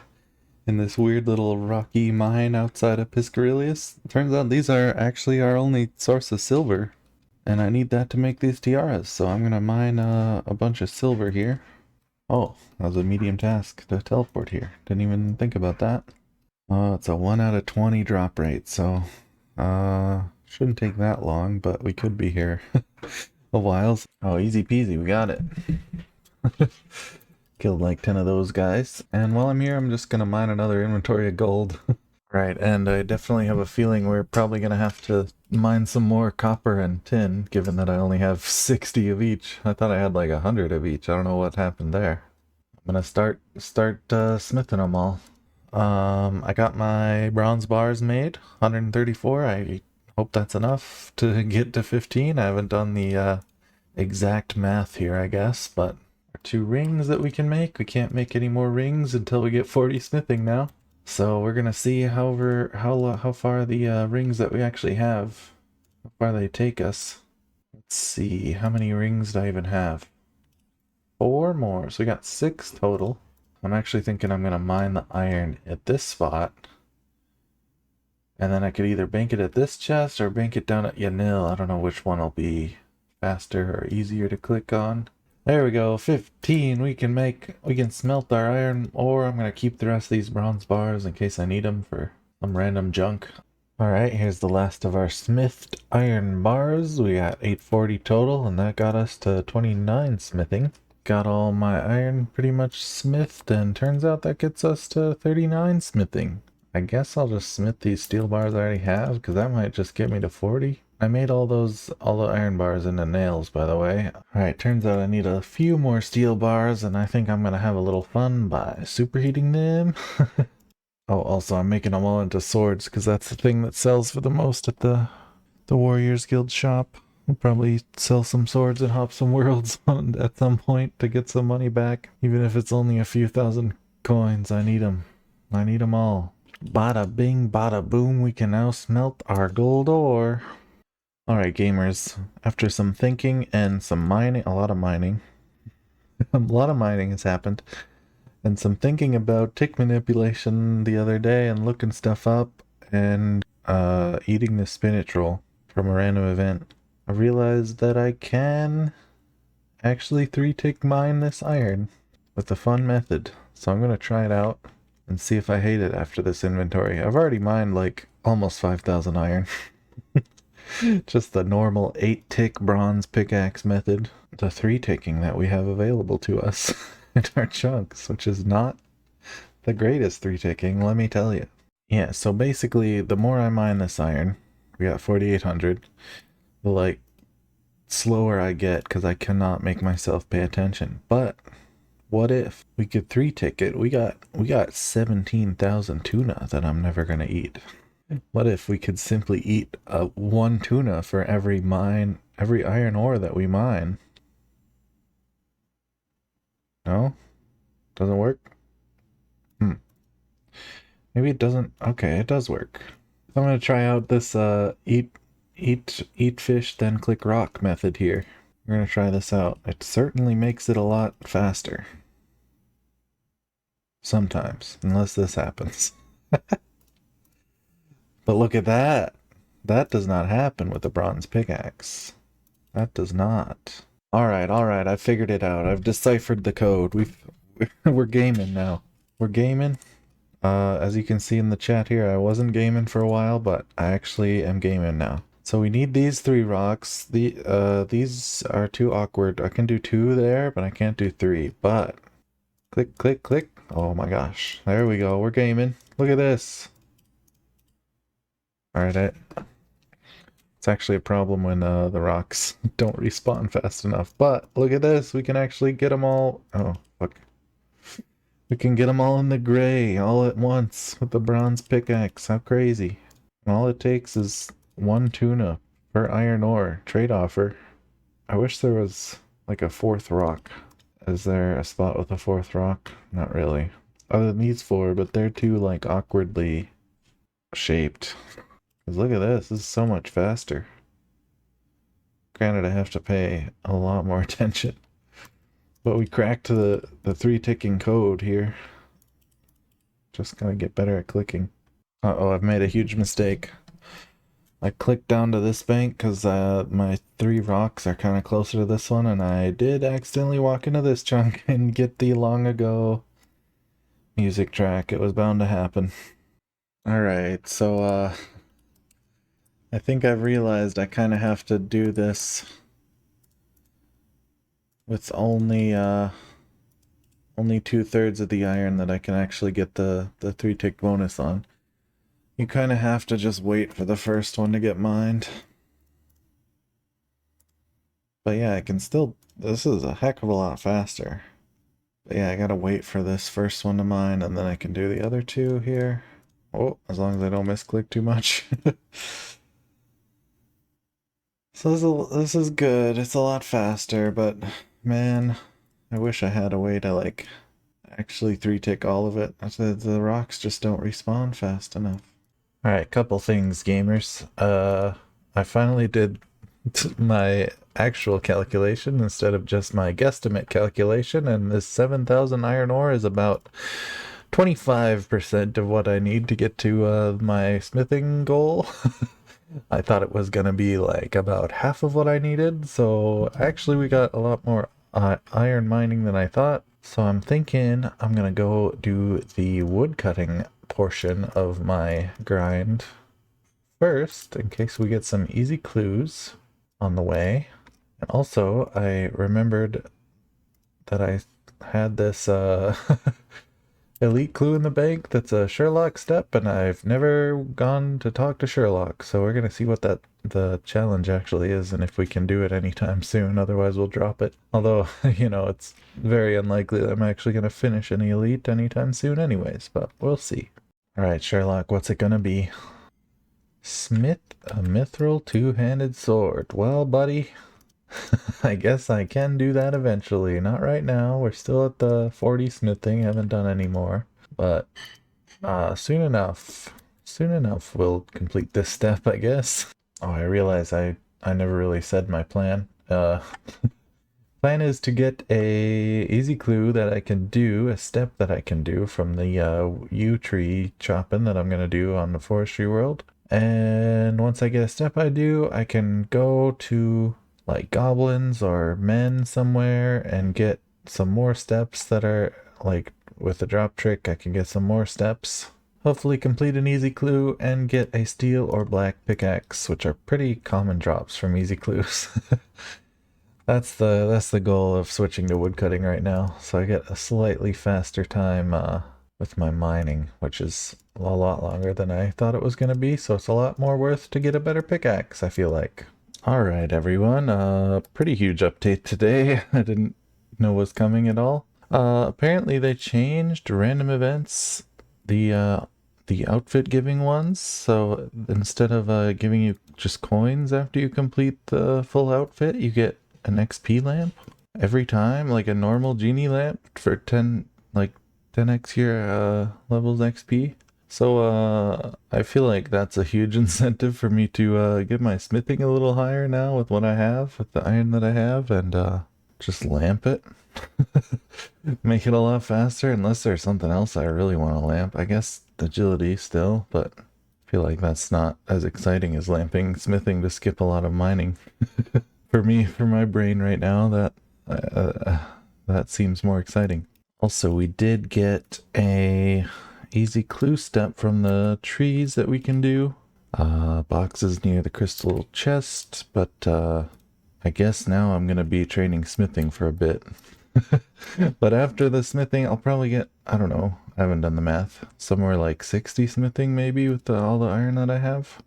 In this weird little rocky mine outside of Piscarilius? Turns out these are actually our only source of silver. And I need that to make these tiaras, so I'm gonna mine a bunch of silver here. Oh, that was a medium task to teleport here. Didn't even think about that. Oh, it's a 1 out of 20 drop rate, so shouldn't take that long, but we could be here a while. Oh, easy peasy, we got it. Killed like 10 of those guys. And while I'm here, I'm just gonna mine another inventory of gold. Right, and I definitely have a feeling we're probably gonna have to mine some more copper and tin, given that I only have 60 of each. I thought I had like 100 of each. I don't know what happened there. I'm gonna start smithing them all. I got my bronze bars made, 134. I hope that's enough to get to 15. I haven't done the exact math here, I guess, but 2 rings that we can make. We can't make any more rings until we get 40 smithing now. So we're gonna see how far the rings that we actually have, how far they take us. Let's see, how many rings do I even have? 4 more, so we got 6 total. I'm actually thinking I'm gonna mine the iron at this spot, and then I could either bank it at this chest or bank it down at Yanil. I don't know which one will be faster or easier to click on. There we go, 15. We can smelt our iron ore. I'm gonna keep the rest of these bronze bars in case I need them for some random junk. Alright, here's the last of our smithed iron bars. We got 840 total, and that got us to 29 smithing. Got all my iron pretty much smithed, and turns out that gets us to 39 smithing. I guess I'll just smith these steel bars I already have, because that might just get me to 40. I made all the iron bars into nails, by the way. Alright, turns out I need a few more steel bars, and I think I'm gonna have a little fun by superheating them. Oh, also I'm making them all into swords, because that's the thing that sells for the most at the Warriors Guild shop. We'll probably sell some swords and hop some worlds at some point to get some money back. Even if it's only a few thousand coins, I need them. I need them all. Bada bing, bada boom, we can now smelt our gold ore. Alright gamers, after some thinking and some mining, a lot of mining has happened, and some thinking about tick manipulation the other day and looking stuff up and eating the spinach roll from a random event, I realized that I can actually 3-tick mine this iron with a fun method. So I'm gonna try it out and see if I hate it after this inventory. I've already mined like almost 5,000 iron. Just the normal 8-tick bronze pickaxe method. The 3-ticking that we have available to us in our chunks, which is not the greatest 3-ticking, let me tell you. Yeah, so basically, the more I mine this iron, we got 4,800, the like slower I get because I cannot make myself pay attention. But what if we could 3-tick it? We got 17,000 tuna that I'm never gonna eat. What if we could simply eat 1 tuna for every iron ore that we mine? No? Doesn't work? Maybe it doesn't. Okay, it does work. I'm gonna try out this eat fish then click rock method here. We're gonna try this out. It certainly makes it a lot faster. Sometimes, unless this happens. But look at that. That does not happen with the bronze pickaxe. That does not. Alright, I figured it out. I've deciphered the code. We're gaming now. We're gaming. As you can see in the chat here, I wasn't gaming for a while, but I actually am gaming now. So we need these 3 rocks. These are too awkward. I can do 2 there, but I can't do 3. But click, click, click. Oh my gosh. There we go. We're gaming. Look at this. Alright, it's actually a problem when the rocks don't respawn fast enough. But look at this. We can actually get them all. Oh, fuck. We can get them all in the gray all at once with the bronze pickaxe. How crazy. And all it takes is 1 tuna per iron ore trade offer. I wish there was like a 4th rock. Is there a spot with a 4th rock? Not really. Other than these 4, but they're too like awkwardly shaped. Because look at this. This is so much faster. Granted, I have to pay a lot more attention. But we cracked the 3-ticking code here. Just gotta get better at clicking. Uh-oh, I've made a huge mistake. I clicked down to this bank because my 3 rocks are kind of closer to this one, and I did accidentally walk into this chunk and get the long ago music track. It was bound to happen. Alright, so I think I've realized I kind of have to do this with only only 2/3 of the iron that I can actually get the 3-tick bonus on. You kind of have to just wait for the first one to get mined. But yeah, I can still... This is a heck of a lot faster. But yeah, I gotta wait for this first one to mine, and then I can do the other two here. Oh, as long as I don't misclick too much. So this is good. It's a lot faster, but man, I wish I had a way to like actually 3-tick all of it. The rocks just don't respawn fast enough. Alright, couple things, gamers. I finally did my actual calculation instead of just my guesstimate calculation, and this 7,000 iron ore is about 25% of what I need to get to my smithing goal. I thought it was gonna be like about half of what I needed, so actually we got a lot more iron mining than I thought. So I'm thinking I'm gonna go do the woodcutting portion of my grind first, in case we get some easy clues on the way. And also, I remembered that I had this elite clue in the bank that's a Sherlock step, and I've never gone to talk to Sherlock, so we're gonna see what the challenge actually is and if we can do it anytime soon. Otherwise we'll drop it. Although, you know, it's very unlikely that I'm actually gonna finish any elite anytime soon anyways, but we'll see. Alright, Sherlock, what's it gonna be? Smith a mithril two-handed sword. Well, buddy, I guess I can do that eventually. Not right now. We're still at the 40 smithing. Haven't done any more. But soon enough. Soon enough we'll complete this step, I guess. Oh, I realize I never really said my plan. Plan is to get a easy clue that I can do, a step that I can do from the yew tree chopping that I'm going to do on the forestry world. And once I get a step I do, I can go to like goblins or men somewhere and get some more steps that are like with a drop trick. I can get some more steps, hopefully complete an easy clue and get a steel or black pickaxe, which are pretty common drops from easy clues. That's the goal of switching to woodcutting right now, so I get a slightly faster time with my mining, which is a lot longer than I thought it was going to be, so it's a lot more worth to get a better pickaxe, I feel like. Alright everyone, pretty huge update today. I didn't know was coming at all. Apparently they changed random events, the outfit giving ones, so instead of giving you just coins after you complete the full outfit, you get an XP lamp every time, like a normal genie lamp for 10x your levels XP. So I feel like that's a huge incentive for me to get my smithing a little higher now with what I have, with the iron that I have, and just lamp it. Make it a lot faster, unless there's something else I really want to lamp. I guess agility still, but I feel like that's not as exciting as lamping smithing to skip a lot of mining. For me, for my brain right now, that seems more exciting. Also, we did get a easy clue step from the trees that we can do. Boxes near the crystal chest, but I guess now I'm gonna be training smithing for a bit. But after the smithing, I'll probably get, I don't know, I haven't done the math, somewhere like 60 smithing maybe with all the iron that I have.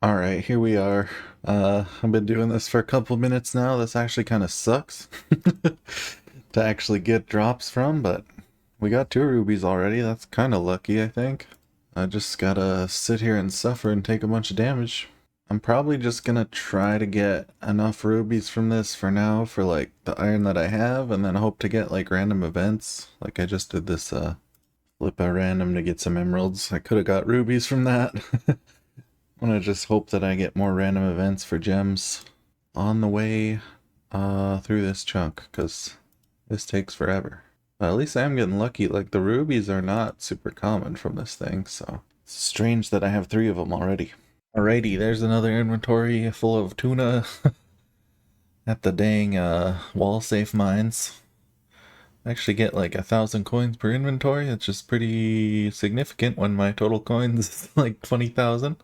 Alright, here we are. I've been doing this for a couple minutes now. This actually kind of sucks to actually get drops from, but we got 2 rubies already. That's kind of lucky, I think. I just gotta sit here and suffer and take a bunch of damage. I'm probably just gonna try to get enough rubies from this for now for like the iron that I have, and then hope to get like random events. Like I just did this flip a random to get some emeralds. I could have got rubies from that. I'm gonna just hope that I get more random events for gems on the way through this chunk, because this takes forever. But at least I am getting lucky. Like the rubies are not super common from this thing, so it's strange that I have 3 of them already. Alrighty, there's another inventory full of tuna at the dang wall safe mines. I actually get like 1,000 coins per inventory. It's just pretty significant when my total coins is like 20,000.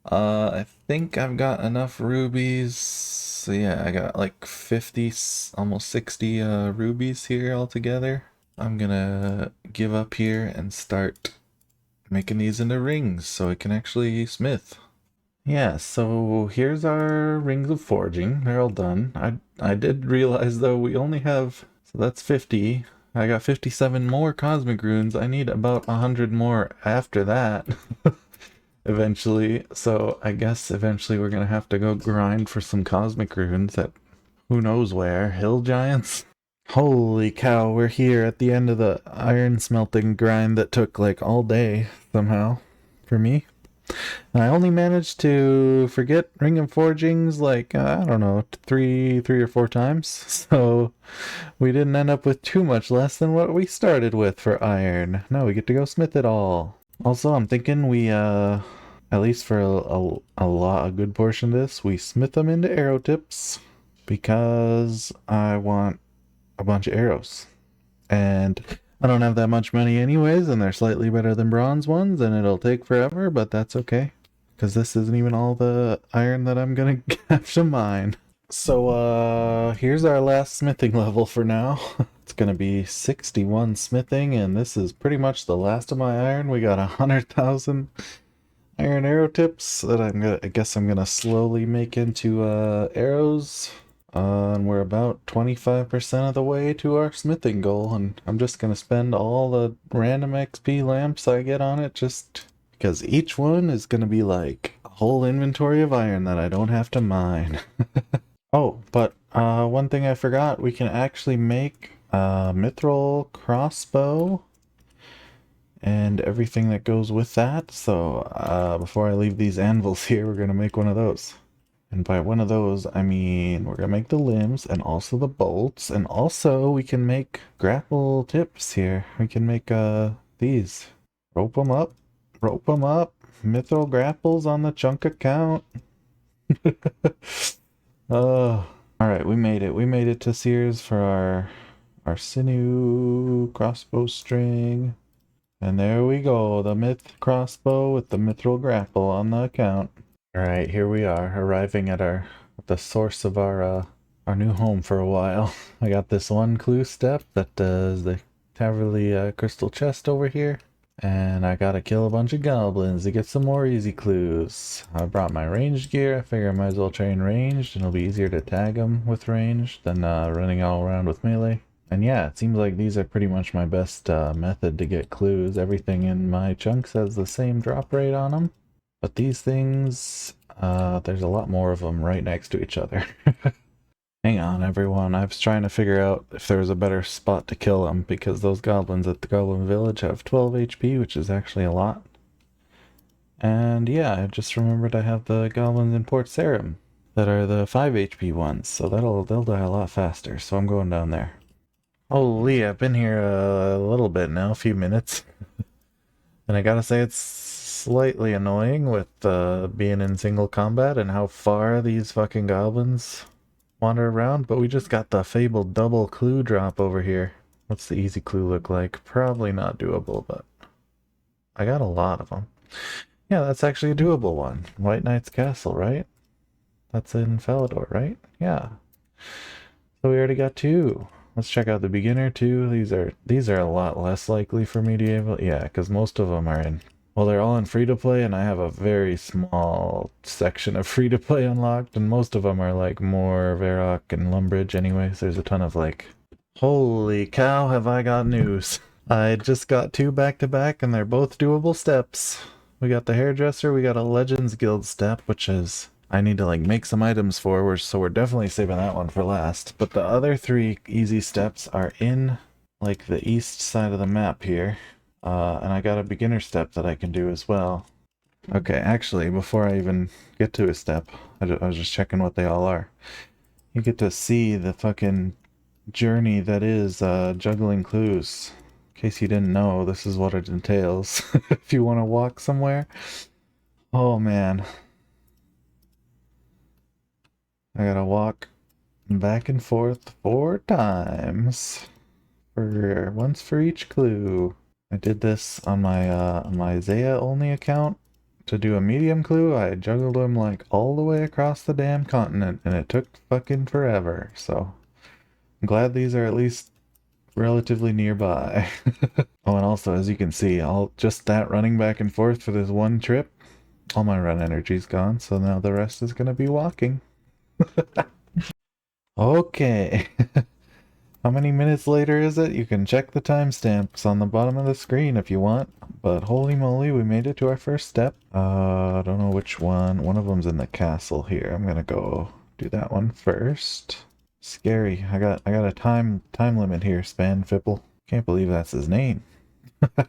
I think I've got enough rubies. So yeah, I got like 50, almost 60 rubies here altogether. I'm gonna give up here and start making these into rings so I can actually smith. Yeah, so here's our rings of forging. They're all done. I did realize though we only have, so that's 50. I got 57 more cosmic runes. I need about 100 more after that. Eventually. So I guess eventually we're gonna have to go grind for some cosmic runes at who knows where. Hill giants? Holy cow, we're here at the end of the iron smelting grind that took like all day somehow for me. And I only managed to forget Ring of Forgings like, I don't know, three or four times. So we didn't end up with too much less than what we started with for iron. Now we get to go smith it all. Also, I'm thinking we, at least for a good portion of this, we smith them into arrow tips because I want a bunch of arrows. And I don't have that much money anyways, and they're slightly better than bronze ones, and it'll take forever, but that's okay. Because this isn't even all the iron that I'm gonna have to mine. So, here's our last smithing level for now. It's gonna be 61 smithing, and this is pretty much the last of my iron. We got 100,000 iron arrow tips that I guess I'm gonna slowly make into, arrows. And we're about 25% of the way to our smithing goal, and I'm just gonna spend all the random XP lamps I get on it just because each one is gonna be like a whole inventory of iron that I don't have to mine. Oh, but one thing I forgot, we can actually make a mithril crossbow and everything that goes with that. So before I leave these anvils here, we're gonna make one of those. And by one of those, I mean we're gonna make the limbs and also the bolts, and also we can make grapple tips here. We can make these. Rope them up, mithril grapples on the chunk account. Alright, we made it. We made it to Sears for our sinew crossbow string. And there we go, the myth crossbow with the mithril grapple on the account. Alright, here we are, arriving at the source of our new home for a while. I got this one clue step that is the Taverley crystal chest over here. And I gotta kill a bunch of goblins to get some more easy clues. I brought my ranged gear. I figure I might as well train ranged, and it'll be easier to tag them with ranged than running all around with melee. And yeah, it seems like these are pretty much my best method to get clues. Everything in my chunks has the same drop rate on them. But these things, there's a lot more of them right next to each other. Hang on, everyone. I was trying to figure out if there was a better spot to kill them, because those goblins at the Goblin Village have 12 HP, which is actually a lot. And yeah, I just remembered I have the goblins in Port Sarim that are the 5 HP ones, so they'll die a lot faster, so I'm going down there. Holy, I've been here a little bit now, a few minutes. And I gotta say, it's slightly annoying with being in single combat and how far these fucking goblins wander around, but we just got the fabled double clue drop over here. What's the easy clue look like? Probably not doable, but I got a lot of them. Yeah, that's actually a doable one. White Knight's Castle, right? That's in Falador, right? Yeah. So we already got two. Let's check out the beginner too. These are a lot less likely for me to be able. Yeah, because most of them are in. Well, they're all in free-to-play, and I have a very small section of free-to-play unlocked, and most of them are, like, more Varrock and Lumbridge anyways. There's a ton of, like... Holy cow, have I got news. I just got two back-to-back, and they're both doable steps. We got the Hairdresser, we got a Legends Guild step, which is... I need to, like, make some items for, so we're definitely saving that one for last. But the other three easy steps are in, like, the east side of the map here. And I got a beginner step that I can do as well. Okay, actually, before I even get to a step, I was just checking what they all are. You get to see the fucking journey that is juggling clues. In case you didn't know, this is what it entails. If you want to walk somewhere. Oh man. I gotta walk back and forth 4 times. Once for each clue. I did this on my Zaya only account to do a medium clue. I juggled them like all the way across the damn continent, and it took fucking forever. So I'm glad these are at least relatively nearby. Oh, and also, as you can see, all just that running back and forth for this one trip, all my run energy's gone, so now the rest is gonna be walking. Okay. How many minutes later is it? You can check the timestamps on the bottom of the screen if you want. But holy moly, we made it to our first step. I don't know which one. One of them's in the castle here. I'm gonna go do that one first. Scary. I got a time limit here, Span Fipple. Can't believe that's his name. I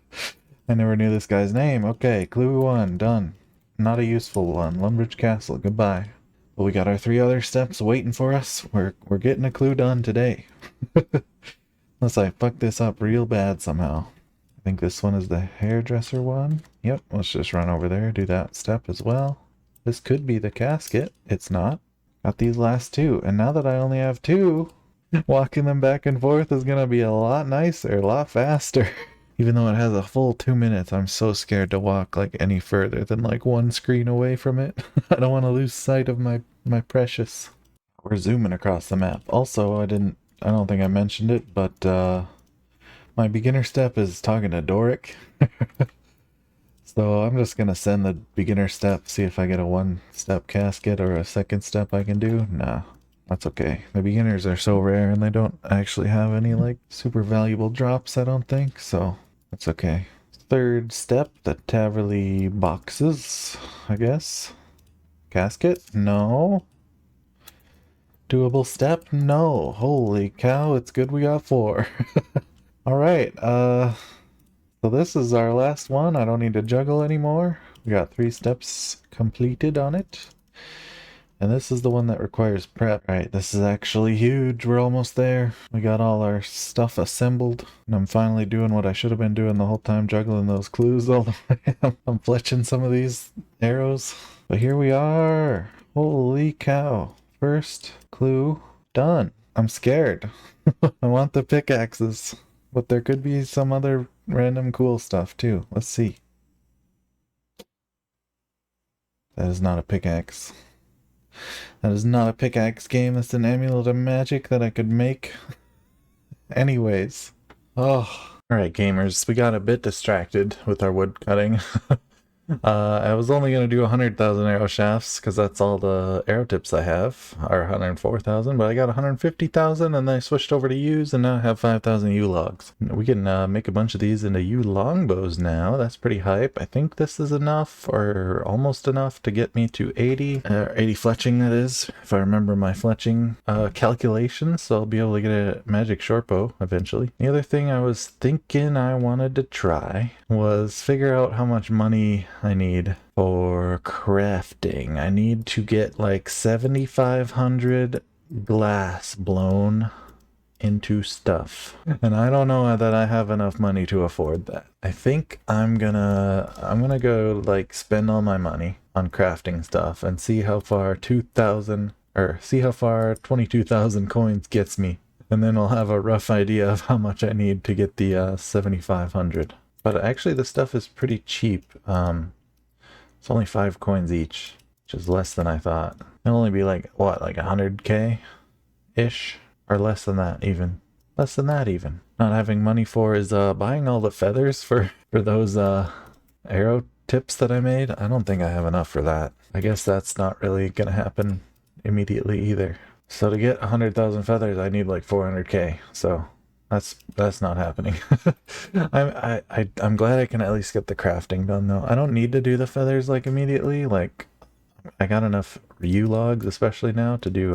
never knew this guy's name. Okay, clue 1, done. Not a useful one. Lumbridge Castle, goodbye. Well, we got our 3 other steps waiting for us. We're getting a clue done today. Unless I fuck this up real bad somehow. I think this one is the hairdresser one. Yep, let's just run over there, do that step as well. This could be the casket. It's not. Got these last 2, and now that I only have 2, walking them back and forth is gonna be a lot nicer, a lot faster. Even though it has a full 2 minutes, I'm so scared to walk like any further than like 1 screen away from it. I don't want to lose sight of my precious. We're zooming across the map. Also, I don't think I mentioned it, but my beginner step is talking to Doric. So I'm just gonna send the beginner step, see if I get a 1-step casket or a 2nd step I can do. Nah, that's okay. The beginners are so rare and they don't actually have any like super valuable drops, I don't think, so that's okay. 3rd step, the Taverley boxes, I guess. Casket? No. Doable step? No. Holy cow, it's good we got 4. Alright, so this is our last one. I don't need to juggle anymore. We got 3 steps completed on it. And this is the one that requires prep. Alright, this is actually huge. We're almost there. We got all our stuff assembled. And I'm finally doing what I should have been doing the whole time, juggling those clues all the way. I'm fletching some of these arrows. But here we are. Holy cow. First clue done. I'm scared. I want the pickaxes. But there could be some other random cool stuff too. Let's see. That is not a pickaxe. That is not a pickaxe game. That's an amulet of magic that I could make. Anyways. Oh. Alright, gamers. We got a bit distracted with our wood cutting. I was only going to do 100,000 arrow shafts because that's all the arrow tips I have, or 104,000, but I got 150,000 and then I switched over to U's and now I have 5,000 U logs. We can make a bunch of these into U longbows now. That's pretty hype. I think this is enough, or almost enough, to get me to 80 fletching, that is, if I remember my fletching calculations, so I'll be able to get a magic shortbow eventually. The other thing I was thinking I wanted to try was figure out how much money I need for crafting. I need to get like 7,500 glass blown into stuff, and I don't know that I have enough money to afford that. I think I'm gonna go like spend all my money on crafting stuff and see how far 22,000 coins gets me, and then I'll have a rough idea of how much I need to get the 7,500. But actually the stuff is pretty cheap. It's only 5 coins each, which is less than I thought. It'll only be like, what, like 100k-ish? Or less than that even. Less than that even. Not having money for is buying all the feathers for those arrow tips that I made. I don't think I have enough for that. I guess that's not really gonna happen immediately either. So to get 100,000 feathers, I need like 400k. So that's not happening. I'm glad I can at least get the crafting done though. I don't need to do the feathers like immediately. Like I got enough U logs, especially now, to do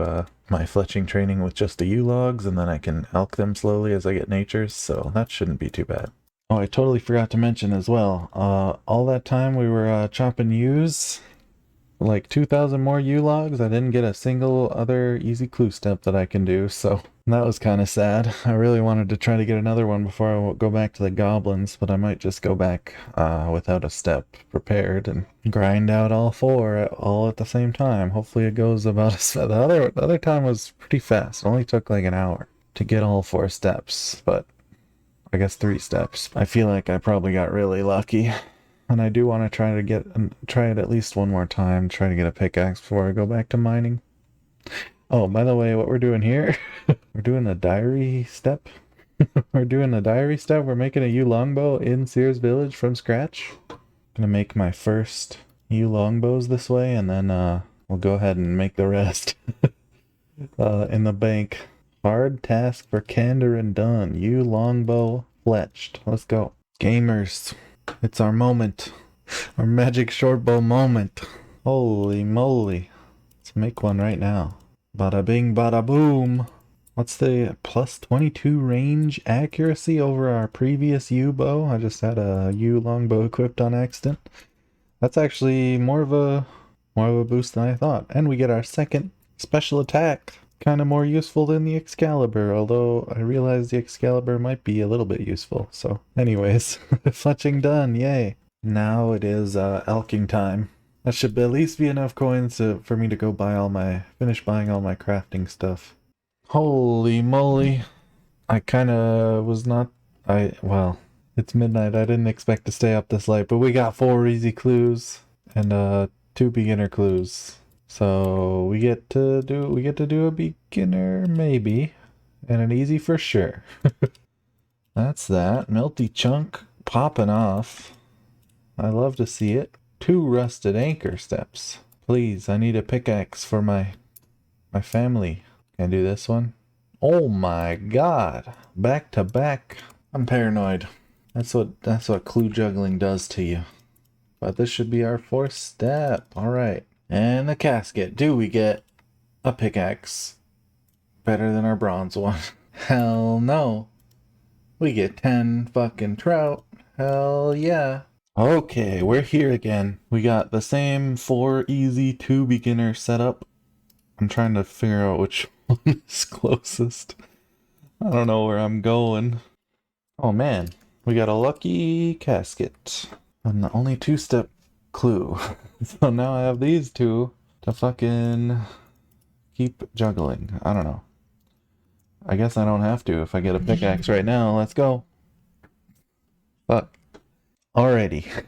my fletching training with just the U logs, and then I can elk them slowly as I get natures, so that shouldn't be too bad. Oh, I totally forgot to mention as well, all that time we were chopping U's, like 2,000 more U logs, I didn't get a single other easy clue step that I can do, so that was kind of sad. I really wanted to try to get another one before I go back to the goblins, but I might just go back without a step prepared and grind out all 4 all at the same time. Hopefully it goes about as fast. The other time was pretty fast. It only took like an hour to get all 4 steps, but I guess 3 steps. I feel like I probably got really lucky. And I do want to try it at least one more time, try to get a pickaxe before I go back to mining. Oh, by the way, what we're doing here, we're doing a diary step. We're doing a diary stuff. We're making a yew longbow in Sears Village from scratch. Gonna make my first yew longbows this way, and then we'll go ahead and make the rest in the bank. Hard task for candor and done. Yew longbow fletched. Let's go. Gamers, it's our moment. Our magic shortbow moment. Holy moly. Let's make one right now. Bada bing, bada boom. What's the plus 22 range accuracy over our previous yew bow? I just had a yew longbow equipped on accident. That's actually more of a boost than I thought. And we get our second special attack. Kind of more useful than the Excalibur, although I realize the Excalibur might be a little bit useful. So anyways, fletching done, yay. Now it is elking time. That should at least be enough coins for me to go finish buying all my crafting stuff. Holy moly. I kind of was not, well, it's midnight. I didn't expect to stay up this late, but we got 4 easy clues and 2 beginner clues. So we get to do a beginner maybe, and an easy for sure. That's that. Melty chunk popping off. I love to see it. 2 rusted anchor steps. Please, I need a pickaxe for my family. Can I do this one? Oh my god. Back to back. I'm paranoid. That's what clue juggling does to you. But this should be our 4th step. Alright. And the casket. Do we get a pickaxe? Better than our bronze one. Hell no. We get 10 fucking trout. Hell yeah. Okay, we're here again. We got the same 4 easy, 2 beginner setup. I'm trying to figure out which one is closest. I don't know where I'm going. Oh man, we got a lucky casket. And the only 2-step clue. So now I have these 2 to fucking keep juggling. I don't know. I guess I don't have to if I get a pickaxe right now. Let's go. Fuck. Alrighty.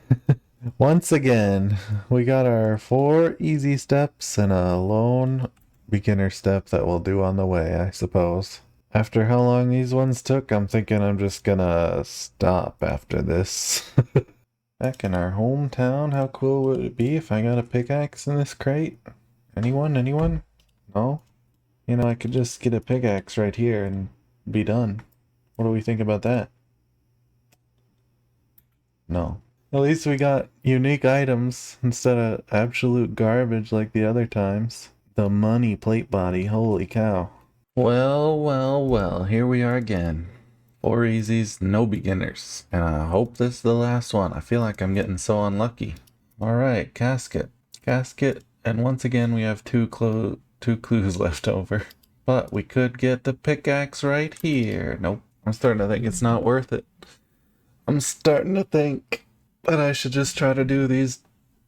Once again, we got our 4 easy steps and a lone beginner step that we'll do on the way, I suppose. After how long these ones took, I'm thinking I'm just gonna stop after this. Back in our hometown, how cool would it be if I got a pickaxe in this crate? Anyone? Anyone? No? You know, I could just get a pickaxe right here and be done. What do we think about that? No. At least we got unique items instead of absolute garbage like the other times. The money plate body, holy cow. Well, well, well, here we are again. 4 easies, no beginners. And I hope this is the last one. I feel like I'm getting so unlucky. Alright, casket. Casket, and once again we have 2 clues left over. But we could get the pickaxe right here. Nope, I'm starting to think it's not worth it. I'm starting to think that I should just try to do these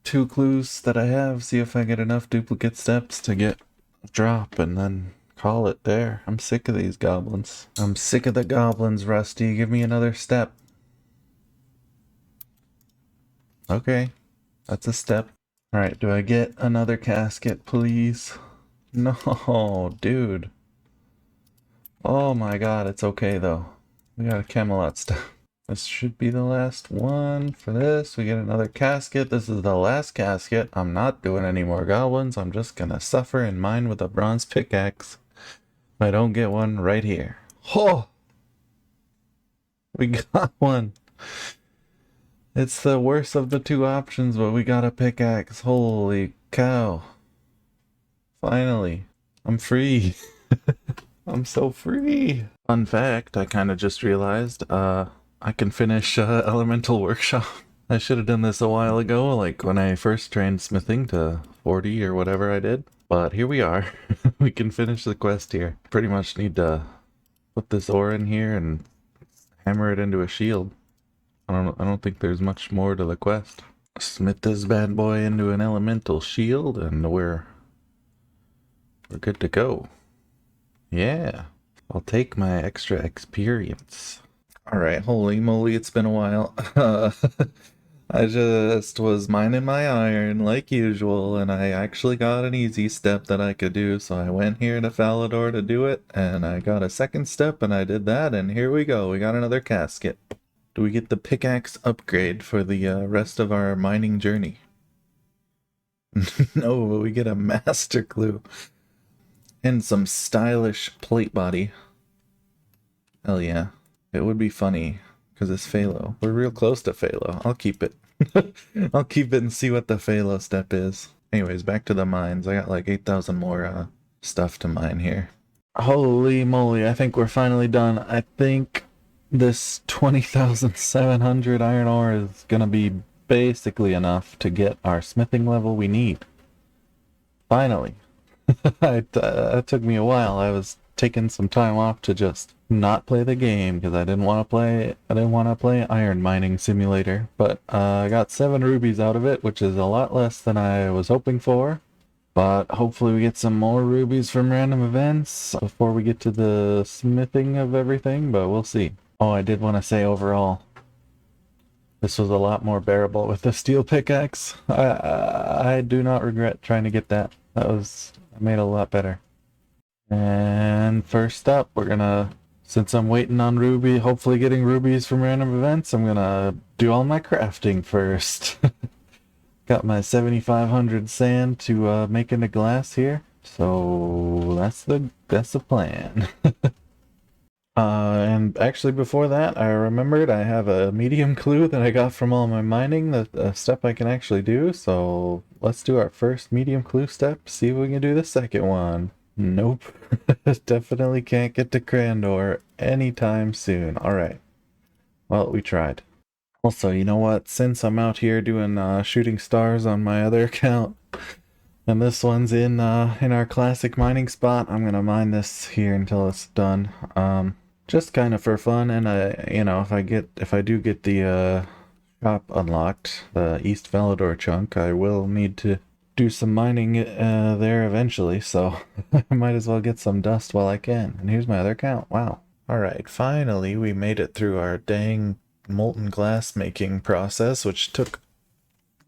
2 clues that I have, see if I get enough duplicate steps to get a drop, and then call it there. I'm sick of these goblins. I'm sick of the goblins, Rusty. Give me another step. Okay, that's a step. Alright, do I get another casket, please? No, dude. Oh my god, it's okay though. We got a Camelot stuff. This should be the last one for this. We get another casket. This is the last casket. I'm not doing any more goblins. I'm just gonna suffer and mine with a bronze pickaxe. If I don't get one right here. Oh! We got one. It's the worst of the 2 options, but we got a pickaxe. Holy cow. Finally. I'm free. I'm so free. Fun fact, I kind of just realized, I can finish Elemental Workshop. I should have done this a while ago, like when I first trained smithing to 40 or whatever I did. But here we are. We can finish the quest here. Pretty much need to put this ore in here and hammer it into a shield. I don't think there's much more to the quest. Smith this bad boy into an elemental shield and we're good to go. Yeah. I'll take my extra experience. Alright, holy moly, it's been a while. I just was mining my iron like usual, and I actually got an easy step that I could do, so I went here to Falador to do it, and I got a second step, and I did that, and here we go. We got another casket. Do we get the pickaxe upgrade for the rest of our mining journey? No, but we get a master clue. And some stylish plate body. Hell yeah. It would be funny, because it's Phalo. We're real close to Phalo. I'll keep it. I'll keep it and see what the Phalo step is. Anyways, back to the mines. I got like 8,000 more stuff to mine here. Holy moly, I think we're finally done. I think this 20,700 iron ore is gonna be basically enough to get our smithing level we need. Finally. It took me a while. I was taking some time off to just not play the game because I didn't want to play Iron Mining Simulator. But I got 7 rubies out of it, which is a lot less than I was hoping for. But hopefully we get some more rubies from random events before we get to the smithing of everything, but we'll see. Oh, I did want to say overall, this was a lot more bearable with the steel pickaxe. I do not regret trying to get that. I made it a lot better. And first up, we're gonna, since I'm waiting on ruby, hopefully getting rubies from random events, I'm gonna do all my crafting first. Got my 7,500 sand to make into glass here, so that's the plan. And actually before that, I remembered I have a medium clue that I got from all my mining, a step I can actually do, so let's do our first medium clue step, see if we can do the second one. Nope. Definitely can't get to Crandor anytime soon. Alright. Well, we tried. Also, you know what? Since I'm out here doing shooting stars on my other account, and this one's in our classic mining spot, I'm gonna mine this here until it's done. Just kind of for fun, and you know, if I do get the shop unlocked, the East Falador chunk, I will need to do some mining there eventually, so I might as well get some dust while I can. And here's my other account. Wow. Alright, finally we made it through our dang molten glass making process, which took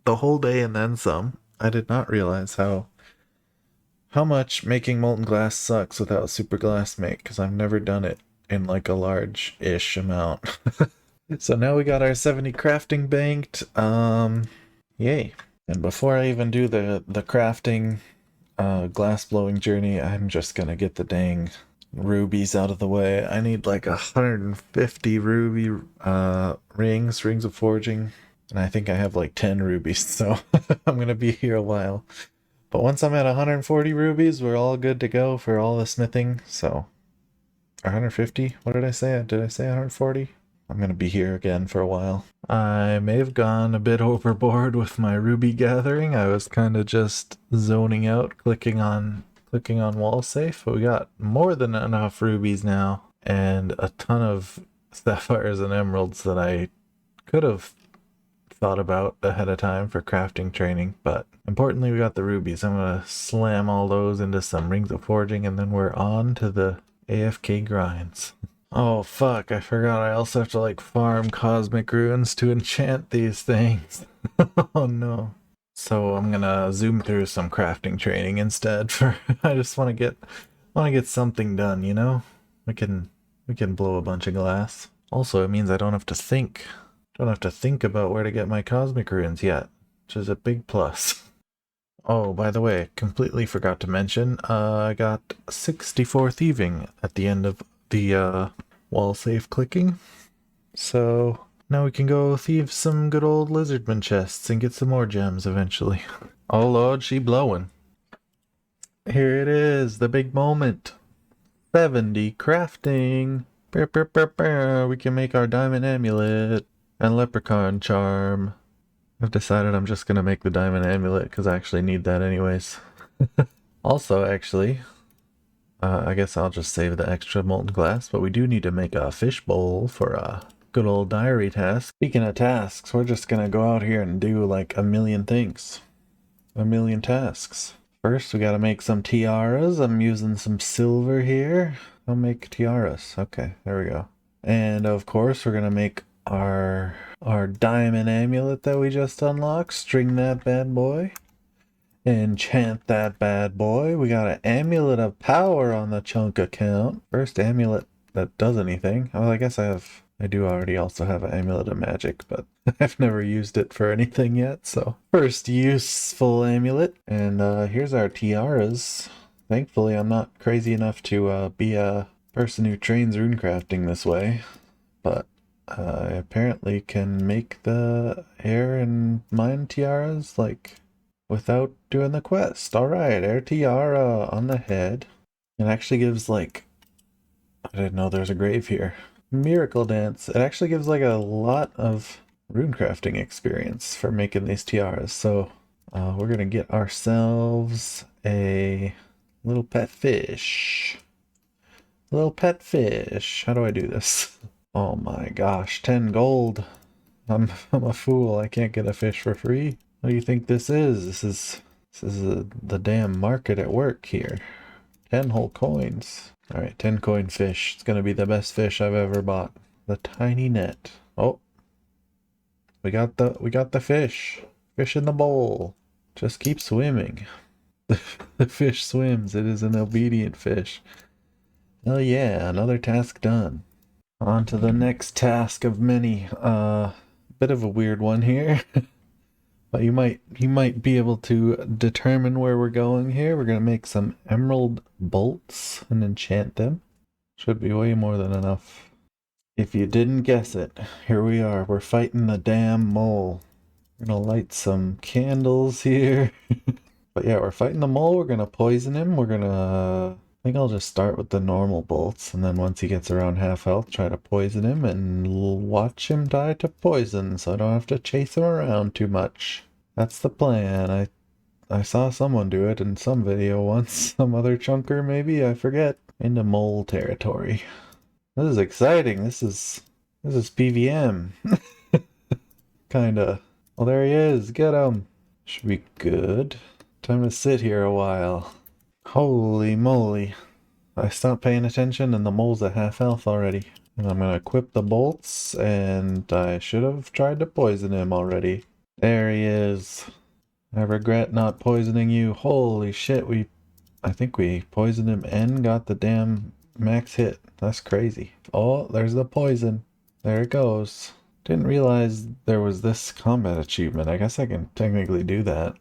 the whole day and then some. I did not realize how much making molten glass sucks without super glass make, because I've never done it in like a large-ish amount. So now we got our 70 crafting banked. Yay. And before I even do the crafting glass blowing journey, I'm just gonna get the dang rubies out of the way. I need like 150 ruby rings of forging, and I think I have like 10 rubies, so I'm gonna be here a while. But once I'm at 140 rubies, we're all good to go for all the smithing, so 150? What did I say? Did I say 140? I'm gonna be here again for a while. I may have gone a bit overboard with my ruby gathering. I was kind of just zoning out, clicking on wall safe, but we got more than enough rubies now, and a ton of sapphires and emeralds that I could have thought about ahead of time for crafting training, but importantly we got the rubies. I'm gonna slam all those into some rings of forging, and then we're on to the AFK grinds. Oh fuck, I forgot I also have to like farm cosmic ruins to enchant these things. Oh no. So I'm gonna zoom through some crafting training instead for I just wanna get something done, you know? We can blow a bunch of glass. Also, it means I don't have to think about where to get my cosmic ruins yet, which is a big plus. Oh, by the way, completely forgot to mention, I got 64 thieving at the end of the wall safe clicking. So now we can go thieve some good old lizardman chests and get some more gems eventually. Oh lord, she blowing. Here it is, the big moment. 70 crafting. We can make our diamond amulet and leprechaun charm. I've decided I'm just gonna make the diamond amulet because I actually need that anyways. Also, actually, I guess I'll just save the extra molten glass, but we do need to make a fish bowl for a good old diary task. Speaking of tasks, we're just gonna go out here and do like a million things. A million tasks. First, we gotta make some tiaras. I'm using some silver here. I'll make tiaras. Okay, there we go. And of course, we're gonna make our our diamond amulet that we just unlocked. String that bad boy. Enchant that bad boy. We got an amulet of power on the chunk account. First amulet that does anything. Well, I guess I do already also have an amulet of magic, but I've never used it for anything yet, so. First useful amulet. And here's our tiaras. Thankfully, I'm not crazy enough to be a person who trains runecrafting this way, but I apparently can make the air and mine tiaras, like, without doing the quest. Alright, air tiara on the head. It actually gives, like, I didn't know there's a grave here. Miracle Dance. It actually gives like a lot of runecrafting experience for making these tiaras. So we're gonna get ourselves a little pet fish. Little pet fish. How do I do this? Oh my gosh, 10 gold. I'm a fool. I can't get a fish for free. What do you think this is? This is the damn market at work here. 10 whole coins. Alright, 10 coin fish. It's gonna be the best fish I've ever bought. The tiny net. Oh. We got the fish. Fish in the bowl. Just keep swimming. The fish swims. It is an obedient fish. Oh yeah, another task done. On to the next task of many. Bit of a weird one here. But you might be able to determine where we're going here. We're gonna make some emerald bolts and enchant them. Should be way more than enough. If you didn't guess it, here we are. We're fighting the damn mole. We're gonna light some candles here. But yeah, we're fighting the mole. We're gonna poison him. I think I'll just start with the normal bolts, and then once he gets around half health, try to poison him and watch him die to poison, so I don't have to chase him around too much. That's the plan. I saw someone do it in some video once, some other chunker maybe, I forget. Into mole territory. This is exciting. This is PVM. Kinda. Well, there he is. Get him. Should be good. Time to sit here a while. Holy moly. I stopped paying attention and the mole's at half health already. And I'm gonna equip the bolts, and I should have tried to poison him already. There he is. I regret not poisoning you. Holy shit, I think we poisoned him and got the damn max hit. That's crazy. Oh, there's the poison. There it goes. Didn't realize there was this combat achievement. I guess I can technically do that.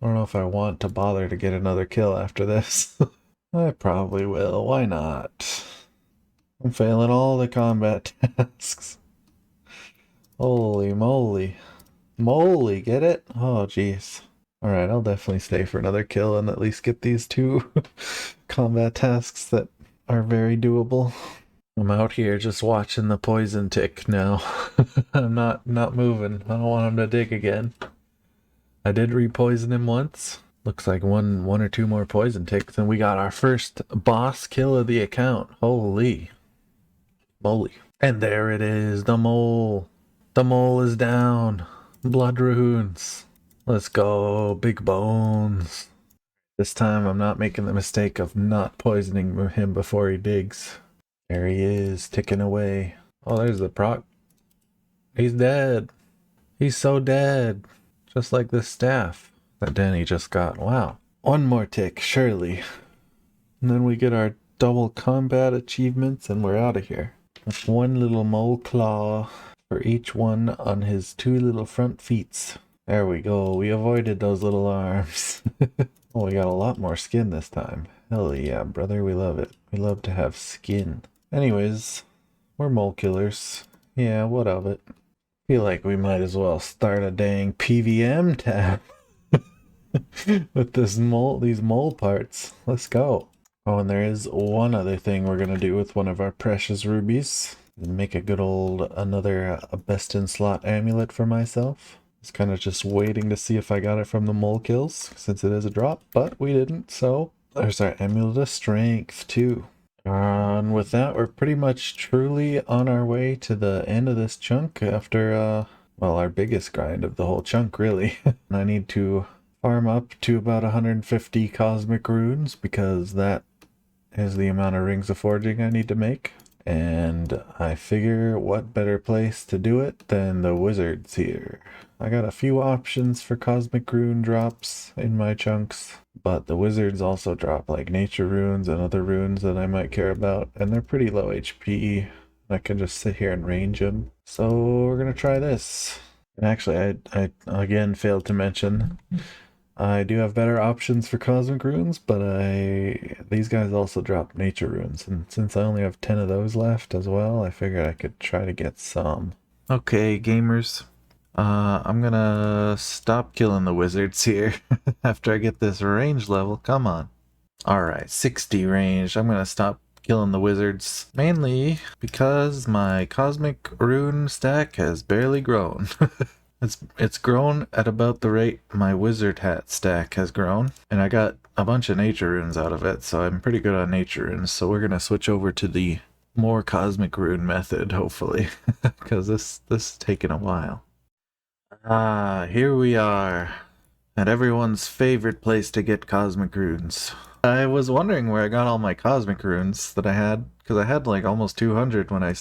I don't know if I want to bother to get another kill after this. I probably will. Why not? I'm failing all the combat tasks. Holy moly. Moly, get it? Oh, jeez. Alright, I'll definitely stay for another kill and at least get these two combat tasks that are very doable. I'm out here just watching the poison tick now. I'm not moving. I don't want him to dig again. I did re-poison him once. Looks like one or two more poison ticks, and we got our first boss kill of the account. Holy moly. And there it is, the mole. The mole is down. Blood runes. Let's go, big bones. This time I'm not making the mistake of not poisoning him before he digs. There he is, ticking away. Oh, there's the proc. He's dead. He's so dead. Just like this staff that Danny just got. Wow. One more tick, surely. And then we get our double combat achievements and we're out of here. With one little mole claw for each one on his two little front feet. There we go. We avoided those little arms. Oh, we got a lot more skin this time. Hell yeah, brother. We love it. We love to have skin. Anyways, we're mole killers. Yeah, what of it? Feel like we might as well start a dang PVM tab with these mole parts. Let's go. Oh, and there is one other thing we're gonna do with one of our precious rubies. Make a good old another best in slot amulet for myself. It's kind of just waiting to see if I got it from the mole kills, since it is a drop, but we didn't, so there's our amulet of strength too. And with that, we're pretty much truly on our way to the end of this chunk after, well, our biggest grind of the whole chunk, really. And I need to farm up to about 150 cosmic runes, because that is the amount of rings of forging I need to make. And I figure what better place to do it than the wizards here. I got a few options for cosmic rune drops in my chunks, but the wizards also drop like nature runes and other runes that I might care about, and they're pretty low HP. I can just sit here and range them. So we're gonna try this. And actually, I again failed to mention I do have better options for cosmic runes, but these guys also drop nature runes, and since I only have 10 of those left as well, I figured I could try to get some. Okay, gamers. I'm gonna stop killing the wizards here after I get this range level. Come on. Alright, 60 range. I'm gonna stop killing the wizards, mainly because my cosmic rune stack has barely grown. It's grown at about the rate my wizard hat stack has grown, and I got a bunch of nature runes out of it, so I'm pretty good on nature runes. So we're gonna switch over to the more cosmic rune method, hopefully, because this is taking a while. Ah, here we are, at everyone's favorite place to get cosmic runes. I was wondering where I got all my cosmic runes that I had, because I had like almost 200 when I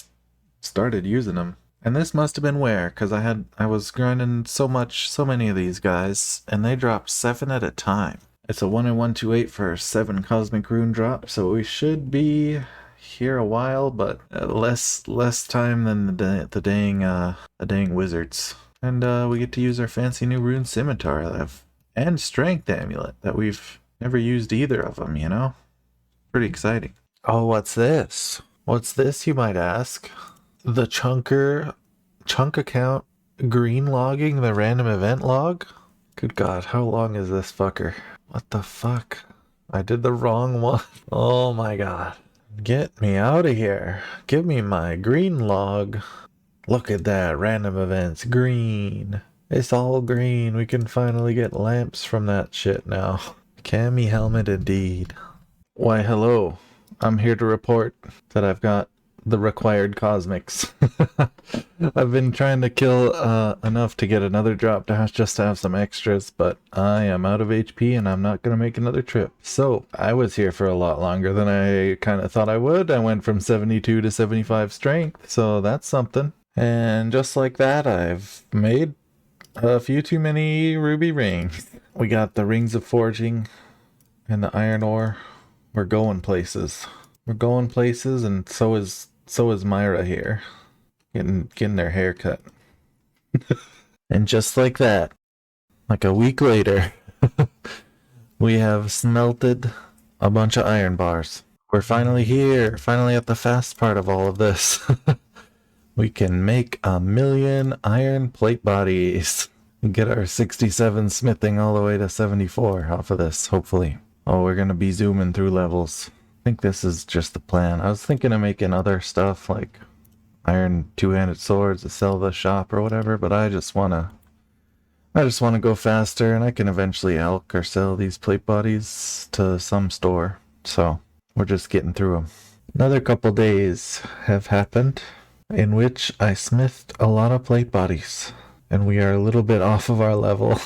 started using them. And this must have been where, because I was grinding so many of these guys, and they drop 7 at a time. It's a 1 in 128 for 7 cosmic rune drop, so we should be here a while, but less time than the dang wizards. And we get to use our fancy new rune scimitar and strength amulet that we've never used either of them, you know? Pretty exciting. Oh, what's this? What's this, you might ask? The chunk account green logging the random event log? Good God, how long is this fucker? What the fuck? I did the wrong one. Oh my God. Get me out of here. Give me my green log. Look at that, random events, green. It's all green. We can finally get lamps from that shit now. Cami helmet indeed. Why, hello. I'm here to report that I've got the required cosmics. I've been trying to kill enough to get another drop just to have some extras, but I am out of HP and I'm not going to make another trip. So I was here for a lot longer than I kind of thought I would. I went from 72 to 75 strength, so that's something. And just like that, I've made a few too many ruby rings. We got the rings of forging and the iron ore. We're going places. We're going places, and so is Myra here, getting their hair cut. And just like that, like a week later, we have smelted a bunch of iron bars. We're finally here, finally at the fast part of all of this. We can make 1,000,000 iron plate bodies. Get our 67 smithing all the way to 74 off of this, hopefully. Oh, we're gonna be zooming through levels. I think this is just the plan. I was thinking of making other stuff like iron two-handed swords to sell the shop or whatever, but I just wanna go faster, and I can eventually elk or sell these plate bodies to some store. So we're just getting through them. Another couple days have happened in which I smithed a lot of plate bodies, and we are a little bit off of our level.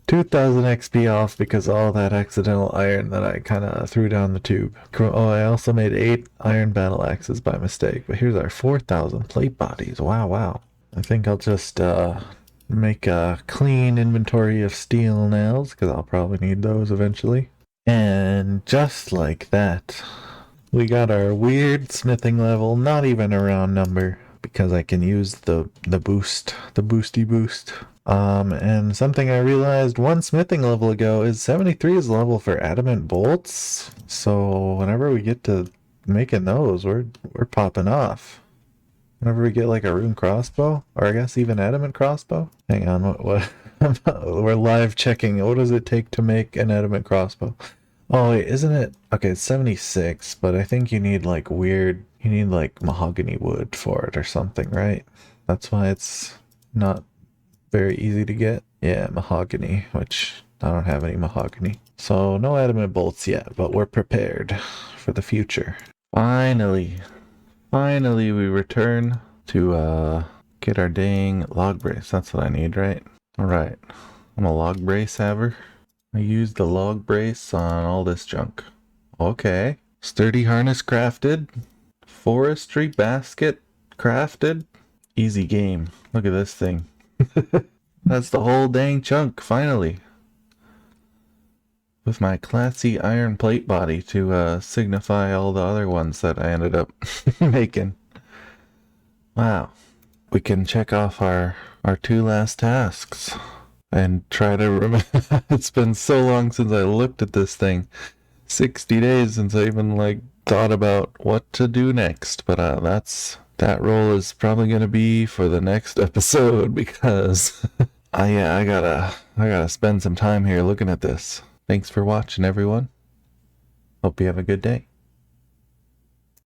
2,000 XP off because of all that accidental iron that I kind of threw down the tube. Oh, I also made 8 iron battle axes by mistake, but here's our 4,000 plate bodies. Wow. I think I'll just make a clean inventory of steel nails, because I'll probably need those eventually. And just like that, we got our weird smithing level, not even a round number, because I can use the boosty boost. And something I realized one smithing level ago is 73 is the level for adamant bolts. So whenever we get to making those, we're popping off. Whenever we get like a rune crossbow, or I guess even adamant crossbow. Hang on, what? We're live checking. What does it take to make an adamant crossbow? Oh wait, isn't it? Okay, it's 76, but I think you need like mahogany wood for it or something, right? That's why it's not very easy to get. Yeah, mahogany, which I don't have any mahogany. So no adamant bolts yet, but we're prepared for the future. Finally we return to get our dang log brace. That's what I need, right? Alright, I'm a log brace haver. I used the log brace on all this junk. Okay. Sturdy harness crafted. forestry basket crafted. Easy game. Look at this thing. That's the whole dang chunk, finally. With my classy iron plate body to signify all the other ones that I ended up making. Wow. We can check off our 2 last tasks and try to remember. It's been so long since I looked at this thing. 60 days since I even thought about what to do next, but that role is probably going to be for the next episode because I gotta spend some time here looking at this. Thanks for watching, everyone. Hope you have a good day.